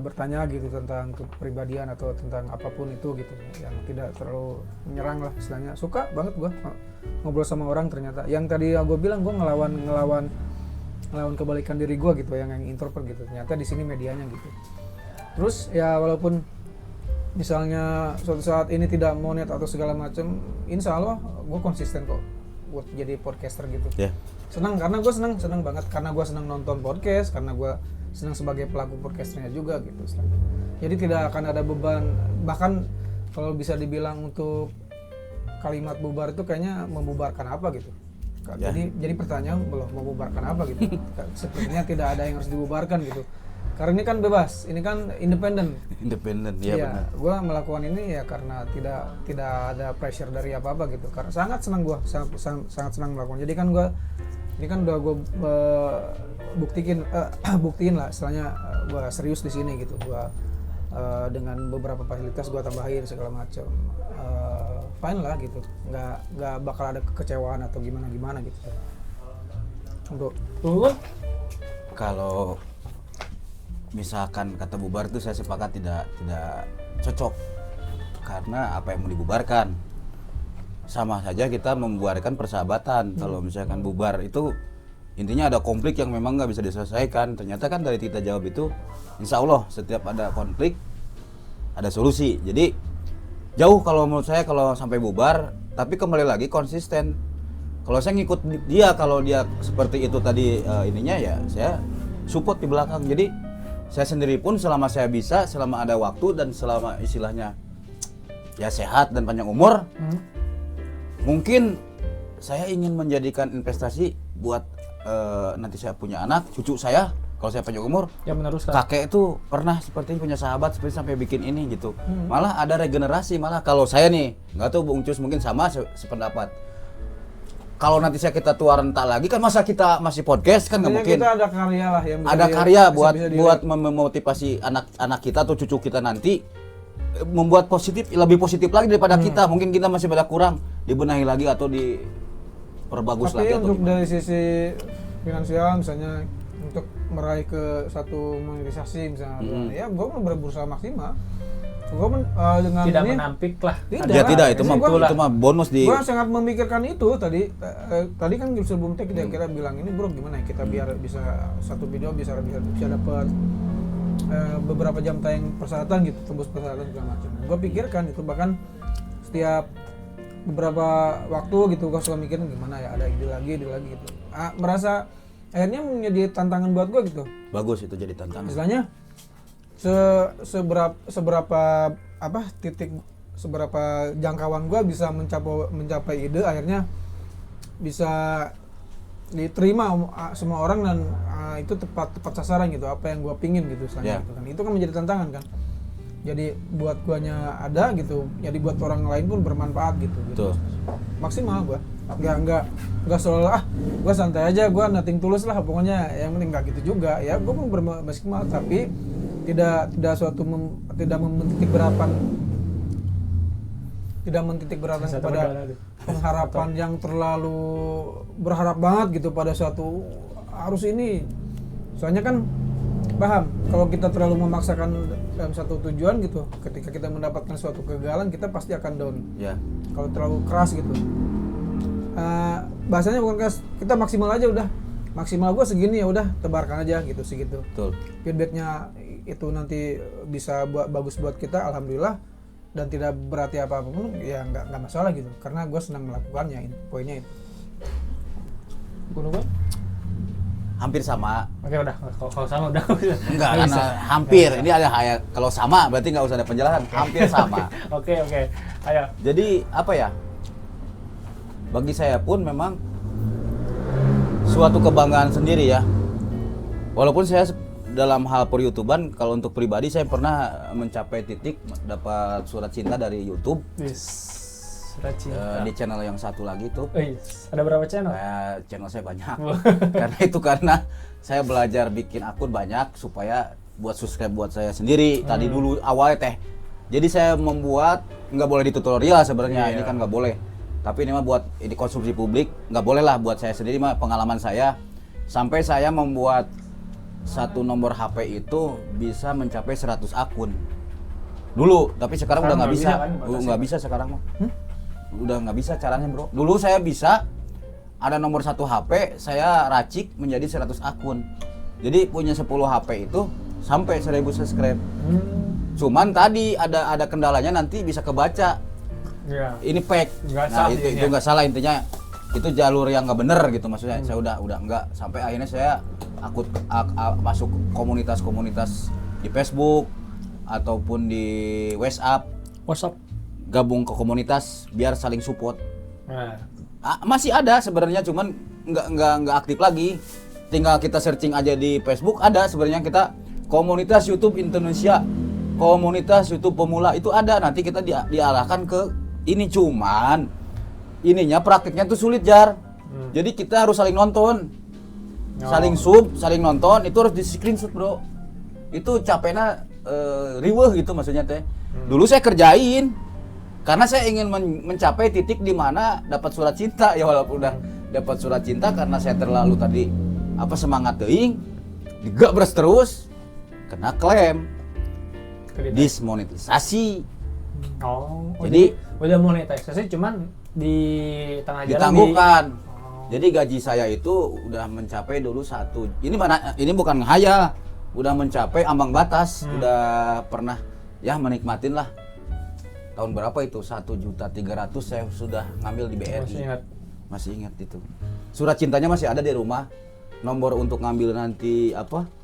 bertanya gitu tentang kepribadian atau tentang apapun itu gitu yang tidak terlalu menyerang lah istilahnya. Suka banget gue ngobrol sama orang, ternyata yang tadi gue bilang gue ngelawan kebalikan diri gue gitu, yang introvert gitu, ternyata di sini medianya gitu. Terus ya walaupun misalnya suatu saat ini tidak monet atau segala macam, insya Allah gue konsisten kok buat jadi podcaster gitu. Senang karena gue senang banget karena gue senang nonton podcast, karena gue senang sebagai pelaku podcasternya juga gitu. Jadi tidak akan ada beban, bahkan kalau bisa dibilang untuk kalimat bubar itu kayaknya membubarkan apa gitu. Jadi pertanyaan belum membubarkan apa gitu. Sepertinya tidak ada yang harus dibubarkan gitu. Karena ini kan bebas, ini kan independen. Ya benar. Gue melakukan ini ya karena tidak ada pressure dari apa-apa gitu. Karena sangat senang gue, sangat senang melakukan. Jadi kan ini kan udah gue buktiin lah, istilahnya gue serius di sini gitu. Gue dengan beberapa fasilitas gue tambahin segala macam. Fine lah gitu, nggak bakal ada kekecewaan atau gimana gitu. Untuk kalau misalkan kata bubar itu saya sepakat tidak cocok karena apa yang mau dibubarkan sama saja kita membubarkan persahabatan. Kalau misalkan bubar itu intinya ada konflik yang memang nggak bisa diselesaikan. Ternyata kan dari kita jawab itu insya Allah setiap ada konflik ada solusi. Jadi jauh kalau menurut saya kalau sampai bubar, tapi kembali lagi konsisten. Kalau saya ngikut dia, kalau dia seperti itu tadi ininya ya saya support di belakang. Jadi saya sendiri pun selama saya bisa, selama ada waktu dan selama istilahnya ya sehat dan panjang umur, mungkin saya ingin menjadikan investasi buat nanti saya punya anak, cucu saya. Kalau saya panjang umur, ya meneruskan. kakek itu pernah seperti punya sahabat seperti sampai bikin ini gitu. Malah ada regenerasi, malah kalau saya nih, nggak tahu Bung Cus mungkin sama sependapat. Kalau nanti kita tua renta lagi kan masa kita masih podcast kan nggak mungkin. Kita ada karya lah yang ada karya buat memotivasi anak kita atau cucu kita nanti membuat positif, lebih positif lagi daripada kita. Mungkin kita masih pada kurang, dibenahi lagi atau diperbagus lagi. Tapi atau untuk gimana. dari sisi finansial misalnya untuk meraih ke satu monetisasi misalnya, ya gue berusaha maksimal. Gue dengan Tidak ini menampik lah. Tidak, itu mah bonus di. Gue sangat memikirkan itu tadi. Tadi kan sebelum kita bilang ini bro gimana ya kita biar bisa satu video bisa dapat beberapa jam tayang persyaratan gitu, tembus persyaratan segala macam. Gue pikirkan itu bahkan setiap beberapa waktu gitu gue suka mikirin gimana ya ada ide lagi gitu. Merasa akhirnya menjadi tantangan buat gue gitu. Bagus itu jadi tantangan. Istilahnya seberapa jangkauan gue bisa mencapai ide akhirnya bisa diterima semua orang dan itu tepat sasaran gitu apa yang gue pingin gitu gitu kan. Itu kan menjadi tantangan kan. Jadi buat guanya ada gitu, jadi buat orang lain pun bermanfaat gitu. Maksimal gua. Enggak selalu gua santai aja, gua nothing tulus lah pokoknya yang penting enggak gitu juga. Ya gua pun bermaksimal tapi tidak mentitik beratan kepada pengharapan yang terlalu berharap banget gitu pada suatu harus ini. Soalnya kan paham kalau kita terlalu memaksakan dalam satu tujuan gitu, ketika kita mendapatkan suatu kegagalan kita pasti akan down. Kalau terlalu keras gitu, bahasanya bukan keras, kita maksimal aja udah, maksimal gua segini ya udah tebarkan aja gitu segitu. Feedbacknya itu nanti bisa bagus buat kita, alhamdulillah, dan tidak berarti apapun ya nggak masalah gitu, karena gua senang melakukannya. Poinnya itu. Hampir sama. Oke udah, kalau sama udah. Enggak, karena hampir. Ini ada kalau sama berarti nggak usah ada penjelasan. Hampir sama. Oke. Ayo. Jadi apa ya? Bagi saya pun memang suatu kebanggaan sendiri ya. Walaupun saya dalam hal per YouTubean, kalau untuk pribadi saya pernah mencapai titik dapat surat cinta dari YouTube. Surat cinta. Di channel yang satu lagi tuh. Ada berapa channel? Channel saya banyak. karena saya belajar bikin akun banyak supaya buat subscribe buat saya sendiri. Tadi dulu awalnya teh. Jadi saya membuat nggak boleh di tutorial sebenarnya. Ini kan nggak boleh. Tapi ini mah buat ini konsumsi publik, nggak boleh lah buat saya sendiri mah pengalaman saya. Sampai saya membuat satu nomor HP itu bisa mencapai 100 akun. Dulu, tapi sekarang udah nggak bisa. Nggak bisa sekarang mah. Udah nggak bisa caranya bro. Dulu saya bisa ada nomor 1 HP saya racik menjadi 100 akun. Jadi punya 10 HP itu sampai 1000 subscribe. Cuman tadi ada kendalanya nanti bisa kebaca. Ini fake. Itu nggak salah intinya. Itu jalur yang nggak bener gitu maksudnya. Saya udah nggak sampai akhirnya saya masuk komunitas-komunitas di Facebook ataupun di WhatsApp. Gabung ke komunitas biar saling support. Masih ada sebenarnya cuman nggak aktif lagi. Tinggal kita searching aja di Facebook ada sebenarnya kita komunitas YouTube Indonesia, komunitas YouTube pemula itu ada. Nanti kita diarahkan ke ini cuman ininya praktiknya tuh sulit Jar. Jadi kita harus saling nonton, saling sub, saling nonton itu harus di screenshot bro. Itu capeknya riweuh gitu maksudnya teh. Dulu saya kerjain. Karena saya ingin mencapai titik di mana dapat surat cinta ya walaupun udah dapat surat cinta karena saya terlalu tadi semangat teuing digabres terus kena klaim dismonetisasi. Jadi udah monetisasi cuman di tengah jalan ditangguhkan. Jadi gaji saya itu udah mencapai dulu ini bukan ngehayal, udah mencapai ambang batas, udah pernah ya menikmatin lah. Tahun berapa itu? 1.300.000 saya sudah ngambil di BRI. Masih ingat itu. Surat cintanya masih ada di rumah. Nomor untuk ngambil nanti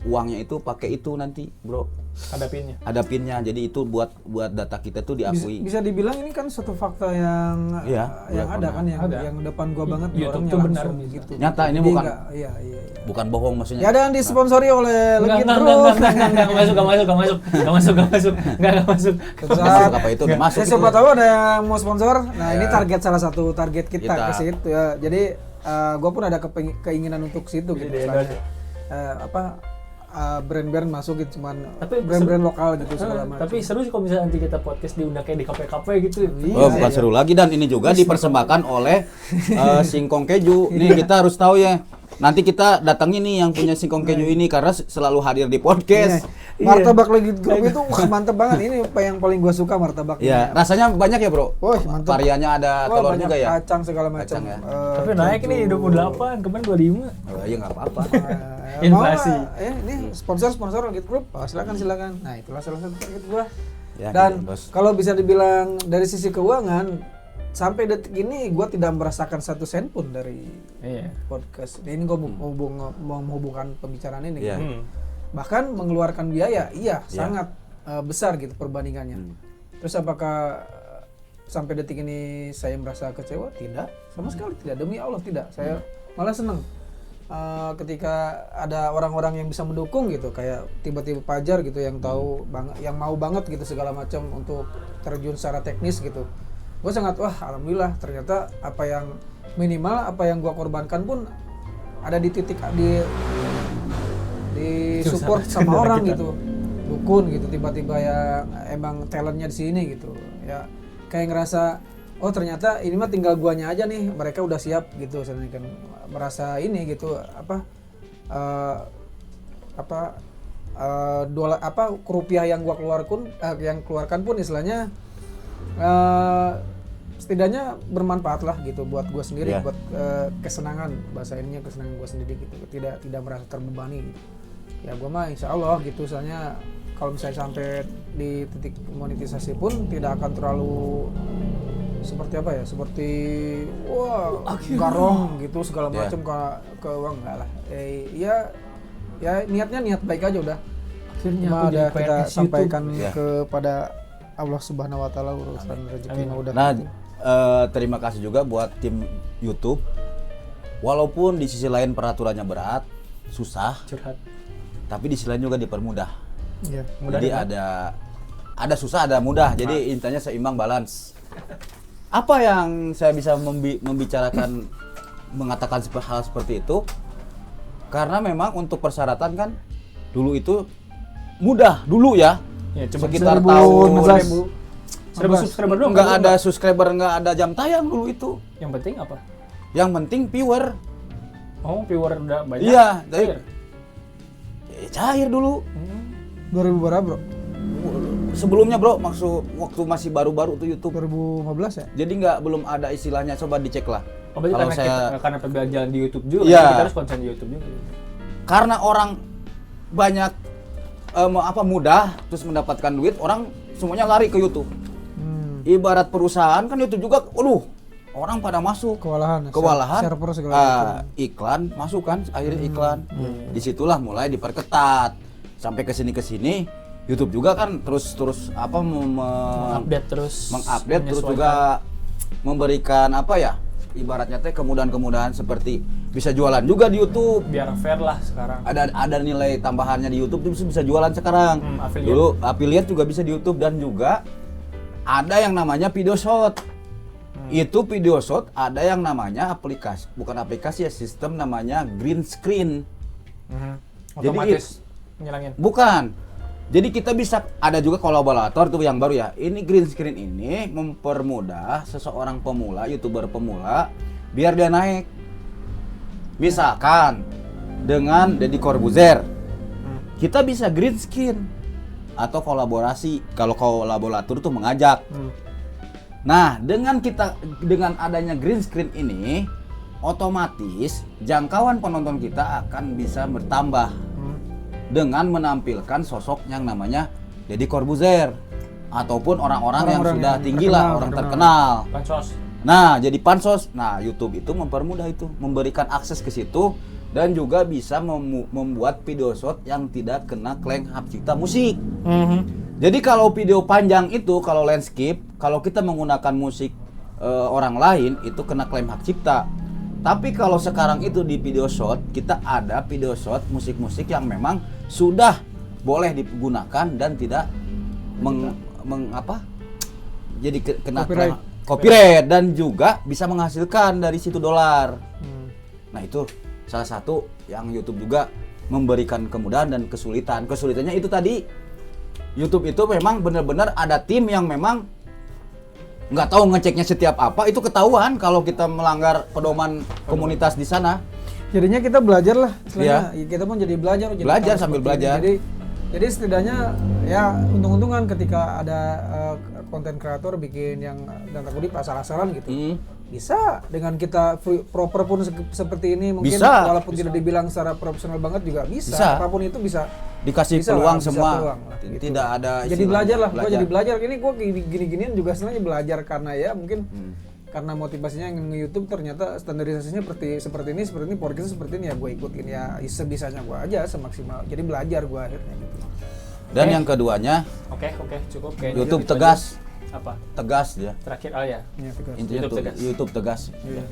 uangnya itu pakai itu nanti, bro. Ada pinnya. Jadi itu buat data kita tuh diakui. Bisa dibilang ini kan suatu fakta yang ada kan yang depan gua banget YouTube orangnya tuh benar langsung gitu. Nyata ini Jadi bukan iya. bukan bohong maksudnya. Ya dan disponsori oleh Legit Group. Enggak masuk. Masuk apa itu? Masuk. Siapa tahu ada yang mau sponsor. Nah, ini salah satu target kita ke situ ya. Jadi gue pun ada keinginan untuk situ gitu. Brand-brand masuk gitu, cuman brand-brand lokal gitu segala macam. Tapi seru sih kalau misalnya nanti kita podcast diundang kayak di kafe-kafe gitu. Bukan seru lagi, dan ini juga dipersembahkan oleh Singkong Keju. Nih kita harus tahu ya. Nanti kita datangin nih yang punya Singkong Keju ini karena selalu hadir di podcast. Martabak Legit Group itu mantep banget. Ini yang paling gua suka martabaknya. Iya, rasanya banyak ya, Bro. Wah, mantep. Variannya ada telur juga ya. Kacang segala macam. Kacang ya. Tapi naik nih 28, kemarin 25. Oh, iya enggak apa-apa. Inflasi. Ini sponsor Legit Group. Silakan. Nah, itulah salah satu target gua. Ya, Dan gitu, Bos. kalau bisa dibilang dari sisi keuangan, sampai detik ini gue tidak merasakan 1 sen pun dari podcast ini. Gue mau menghubungkan pembicaraan ini. Iya. Bahkan mengeluarkan biaya, sangat besar gitu perbandingannya. Terus apakah sampai detik ini saya merasa kecewa? Tidak, sama sekali tidak. Demi Allah tidak. Saya malah senang ketika ada orang-orang yang bisa mendukung gitu, kayak tiba-tiba Pajar gitu yang tahu banget, yang mau banget gitu segala macam untuk terjun secara teknis gitu. Gue sangat alhamdulillah, ternyata apa yang minimal apa yang gue korbankan pun ada di titik di support sama orang gitu, dukun gitu, tiba-tiba yang emang talentnya di sini gitu ya, kayak ngerasa ternyata ini mah tinggal guanya aja nih, mereka udah siap gitu. Saya kan merasa ini gitu rupiah yang gua keluarkan pun istilahnya setidaknya bermanfaat lah gitu buat gue sendiri, buat kesenangan, bahasa ininya kesenangan gue sendiri gitu, tidak merasa terbebani gitu. Ya gue mah insya Allah gitu, soalnya kalau misalnya sampai di titik monetisasi pun tidak akan terlalu seperti garong gitu segala macam ke uang, enggak lah. Ya niatnya niat baik aja udah. Akhirnya ada kita sampaikan YouTube. kepada Allah Subhanahu wa taala urusan rezeki mah udah. Nah, terima kasih juga buat tim YouTube. Walaupun di sisi lain peraturannya berat, susah, tapi di sisi lain juga dipermudah. Iya. Jadi ada susah, ada mudah. Jadi intinya seimbang, balance. Apa yang saya bisa membicarakan mengatakan hal seperti itu? Karena memang untuk persyaratan kan dulu itu mudah dulu ya. Ya, cuma sekitar tahun 1000 subscriber doang. Nggak ada subscriber, nggak ada jam tayang dulu itu. Yang penting apa? Yang penting viewer. Oh, viewer udah banyak. Iya, cair. Cair dulu. 2000 berapa, Bro? Sebelumnya, Bro, maksud waktu masih baru-baru tuh YouTube. 2015 ya? Jadi belum ada istilahnya, coba dicek lah. Oh, berarti Kalau karena pembelajaran di YouTube juga, Iya. kita harus konsen di YouTube juga. Karena orang banyak mudah terus mendapatkan duit, orang semuanya lari ke YouTube. Ibarat perusahaan kan YouTube juga, orang pada masuk Kewalahan. Server segala macam. iklan masuk kan, akhirnya iklan. Disitulah mulai diperketat sampai ke sini YouTube juga kan terus Mengupdate terus juga memberikan ibaratnya kemudahan-kemudahan seperti bisa jualan juga di YouTube. Biar fair lah sekarang. Ada nilai tambahannya di YouTube, bisa jualan sekarang. Affiliate. Dulu affiliate juga bisa di YouTube, dan juga ada yang namanya video shot. Itu video shot ada yang namanya bukan aplikasi ya, sistem namanya green screen. Otomatis nyelangin. Bukan. Jadi kita bisa, ada juga kolaborator tuh yang baru ya. Ini green screen ini mempermudah seseorang pemula, YouTuber pemula biar dia naik. Misalkan dengan Deddy Corbuzier, kita bisa green screen atau kolaborasi. Kalau kolaborator tuh mengajak. Nah, dengan adanya green screen ini, otomatis jangkauan penonton kita akan bisa bertambah dengan menampilkan sosok yang namanya Deddy Corbuzier. ataupun orang-orang yang Orang-orang sudah yang tinggi lah, terkenal, orang terkenal. terkenal. Pansos. Nah, jadi pansos. Nah, YouTube itu mempermudah itu, memberikan akses ke situ dan juga bisa membuat video short yang tidak kena klaim hak cipta musik. Jadi kalau video panjang itu, kalau landscape, kalau kita menggunakan musik orang lain itu kena klaim hak cipta. Tapi kalau sekarang itu di video short, kita ada video short musik-musik yang memang sudah boleh digunakan dan tidak jadi kena copyright dan juga bisa menghasilkan dari situ dolar. Nah, itu salah satu yang YouTube juga memberikan kemudahan dan kesulitan. Kesulitannya itu tadi, YouTube itu memang benar-benar ada tim yang memang nggak tahu ngeceknya setiap apa, itu ketahuan kalau kita melanggar pedoman komunitas di sana. Jadinya kita belajar lah, istilahnya. Kita pun jadi belajar Sambil belajar. Jadi setidaknya ya untung-untungan ketika ada konten kreator bikin yang dan kutip asal-asalan gitu. Bisa dengan kita proper pun seperti ini mungkin bisa. Walaupun tidak dibilang secara profesional banget juga bisa. Apapun itu bisa dikasih bisa peluang lah, bisa semua. peluang lah, gitu. Tidak ada jadi belajar lah, gua jadi belajar. Ini gua gini-ginian juga sebenarnya belajar karena ya mungkin karena motivasinya yang nge-YouTube ternyata standarisasinya seperti ini, podcast seperti ini ya gue ikutin ya sebisanya gue aja semaksimal. Jadi belajar gue akhirnya gitu. Dan yang keduanya, Oke, cukup kayaknya. YouTube Gitu tegas. aja. Apa? Tegas dia. Terakhir ya. Iya, tegas. Intinya YouTube tegas. YouTube tegas. Iya.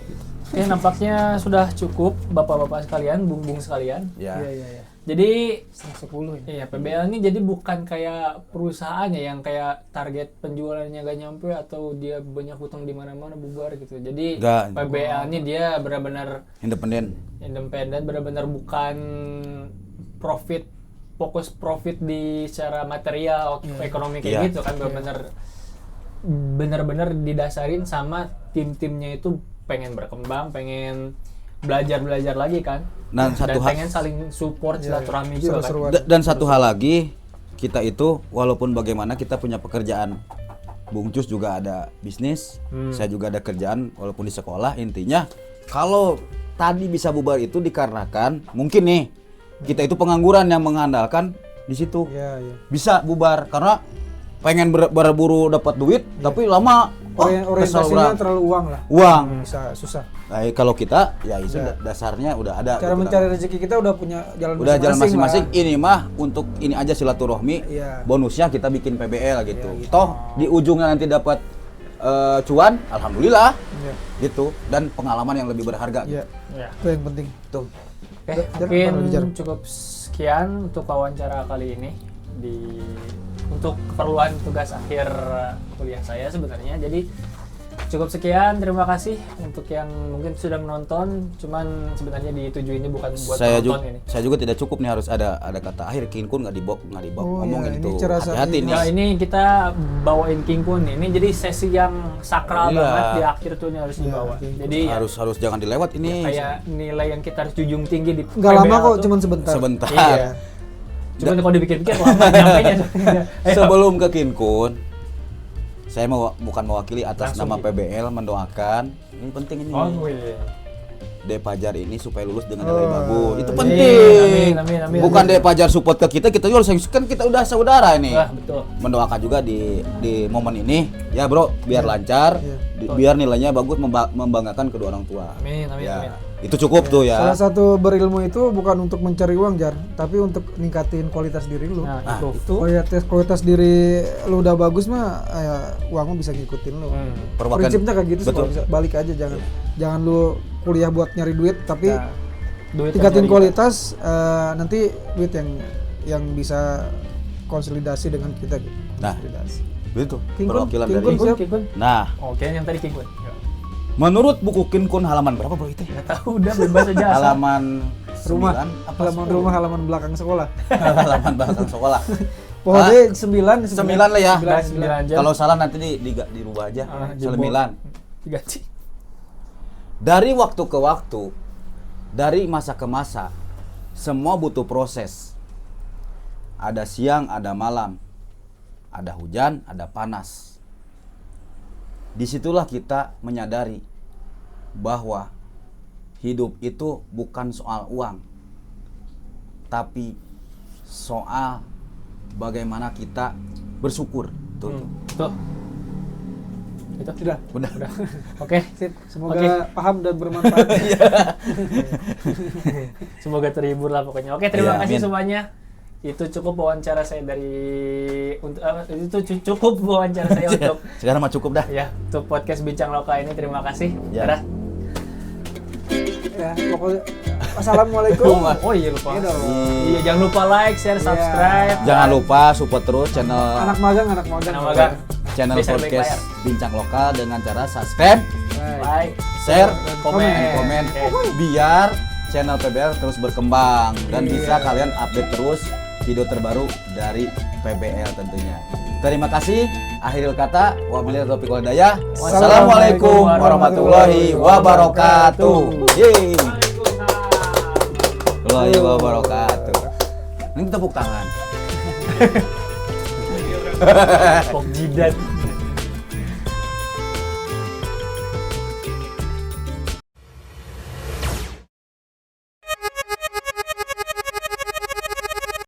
Oke, nampaknya sudah cukup Bapak-bapak sekalian, bung-bung sekalian. Ya. Iya. Jadi 10 ini. iya, PBL ini jadi bukan kayak perusahaan ya yang kayak target penjualannya gak nyampe atau dia banyak hutang di mana-mana bubar gitu. Jadi Nggak. PBL ini dia benar-benar Independen. benar-benar bukan fokus profit di secara material ekonomi kayak Iya. gitu kan, benar-benar didasarin sama tim-timnya itu pengen berkembang, pengen belajar lagi kan. Dan satu hal, pengen saling support silaturahmi juga kan. Seru-seruan. dan satu hal lagi, kita itu walaupun bagaimana kita punya pekerjaan. Bung Cus juga ada bisnis, saya juga ada kerjaan walaupun di sekolah. Intinya kalau tadi bisa bubar itu dikarenakan mungkin nih kita itu pengangguran yang mengandalkan di situ. Iya. Bisa bubar karena pengen berburu dapat duit tapi lama Orientasinya terlalu uang lah. uang. Bisa susah. Nah, kalau kita ya itu dasarnya udah ada. Cara gitu mencari kan. rezeki kita udah punya jalan Jalan masing-masing. lah. Ini mah untuk ini aja silaturahmi. Iya. Bonusnya kita bikin PBL gitu. Iya, gitu. Toh di ujungnya nanti dapat cuan, alhamdulillah. Iya. Gitu, dan pengalaman yang lebih berharga. Iya. Ya. Itu yang penting. Tuh. Oke, Jar, mungkin cukup sekian untuk wawancara kali ini untuk keperluan tugas akhir kuliah saya sebenarnya. Jadi cukup sekian, terima kasih untuk yang mungkin sudah menonton. Cuman sebenarnya ditujuinnya bukan buat penonton ini. Saya juga tidak cukup nih, harus ada kata akhir. King Kun nggak dibawa Oh, ngomongin iya, itu. ini cerasa Hati-hati ini. nih. Nah, ini kita bawain King Kun nih. Ini jadi sesi yang sakral Iya. banget di akhir tuh ini harus dibawa. Jadi ya, harus jangan dilewat ini. kayak nilai yang kita harus junjung tinggi di Nggak lama PBL kok, tuh. cuman sebentar. Sebentar. Iya. Cuman kalau dipikir-pikir lama nyampenya. Ayo. Sebelum ke King Kun, saya bukan mewakili atas Langsung nama gitu. PBL mendoakan. Ini penting ini. Oh, iya. D Pajar ini supaya lulus dengan nilai bagus. Itu Amin, penting. amin. Bukan D Pajar support ke kita juga harus, kan kita udah saudara ini. Wah, betul. Mendoakan juga di momen ini ya bro, biar lancar, Iya. biar nilainya bagus, membanggakan kedua orang tua. Amin. Ya, itu cukup tuh ya. Salah satu berilmu itu bukan untuk mencari uang, Jar, tapi untuk ningkatin kualitas diri lu. Nah, Nah, itu. Kualitas diri lu udah bagus mah, ya, uang mah bisa ngikutin lu. Perwakilan- Prinsipnya kayak gitu sih, Betul. kalau bisa balik aja, jangan lu kuliah buat nyari duit, tapi Nah, duit tingkatin yang kualitas, nanti duit yang bisa konsolidasi dengan kita gitu. Nah. Konsolidasi. Itu King Kun, perwakilan King dari. Kun. Siap. King Kun. Nah, Oke, yang tadi King Kun. Ya. menurut buku King Kun halaman berapa bro itu? Nggak tahu, udah bebas aja. asal. Halaman Rumah, 9, apa halaman 10? rumah, halaman belakang sekolah. Halaman belakang sekolah. Pokoknya 9 9 lah ya. 9 aja. Kalau salah nanti dirubah aja. jebol. 9. Diganti. Dari waktu ke waktu, dari masa ke masa, semua butuh proses. Ada siang, ada malam, ada hujan, ada panas. Disitulah kita menyadari bahwa hidup itu bukan soal uang, tapi soal bagaimana kita bersyukur Tuh. Tuh. Itu. Sudah. Udah. Oke. Sip. Semoga Oke. paham dan bermanfaat. Semoga terhibur lah pokoknya. Oke, terima Iya, kasih amin. semuanya. Itu cukup wawancara saya cukup wawancara saya untuk Sekarang mah cukup dah. ya, untuk podcast Bincang Lokal ini. Terima kasih. Ya. Dadah. Ya, pokoknya assalamualaikum. Oh iya lupa. Iya dong. Iya, jangan lupa like, share, subscribe. Jangan lupa support terus channel Anak magang. Channel magang. channel Bisa balik podcast layar. Bincang Lokal dengan cara subscribe, Like, share, komen. komen Oke. biar channel PBL terus berkembang dan bisa kalian update terus video terbaru dari PBL tentunya. Terima kasih. Akhirul kata, wabillahi taufiq wal hidayah. Wassalamualaikum warahmatullahi wabarakatuh. Yeay. Warahmatullahi wabarakatuh. Ini tepuk tangan. Pok jidat.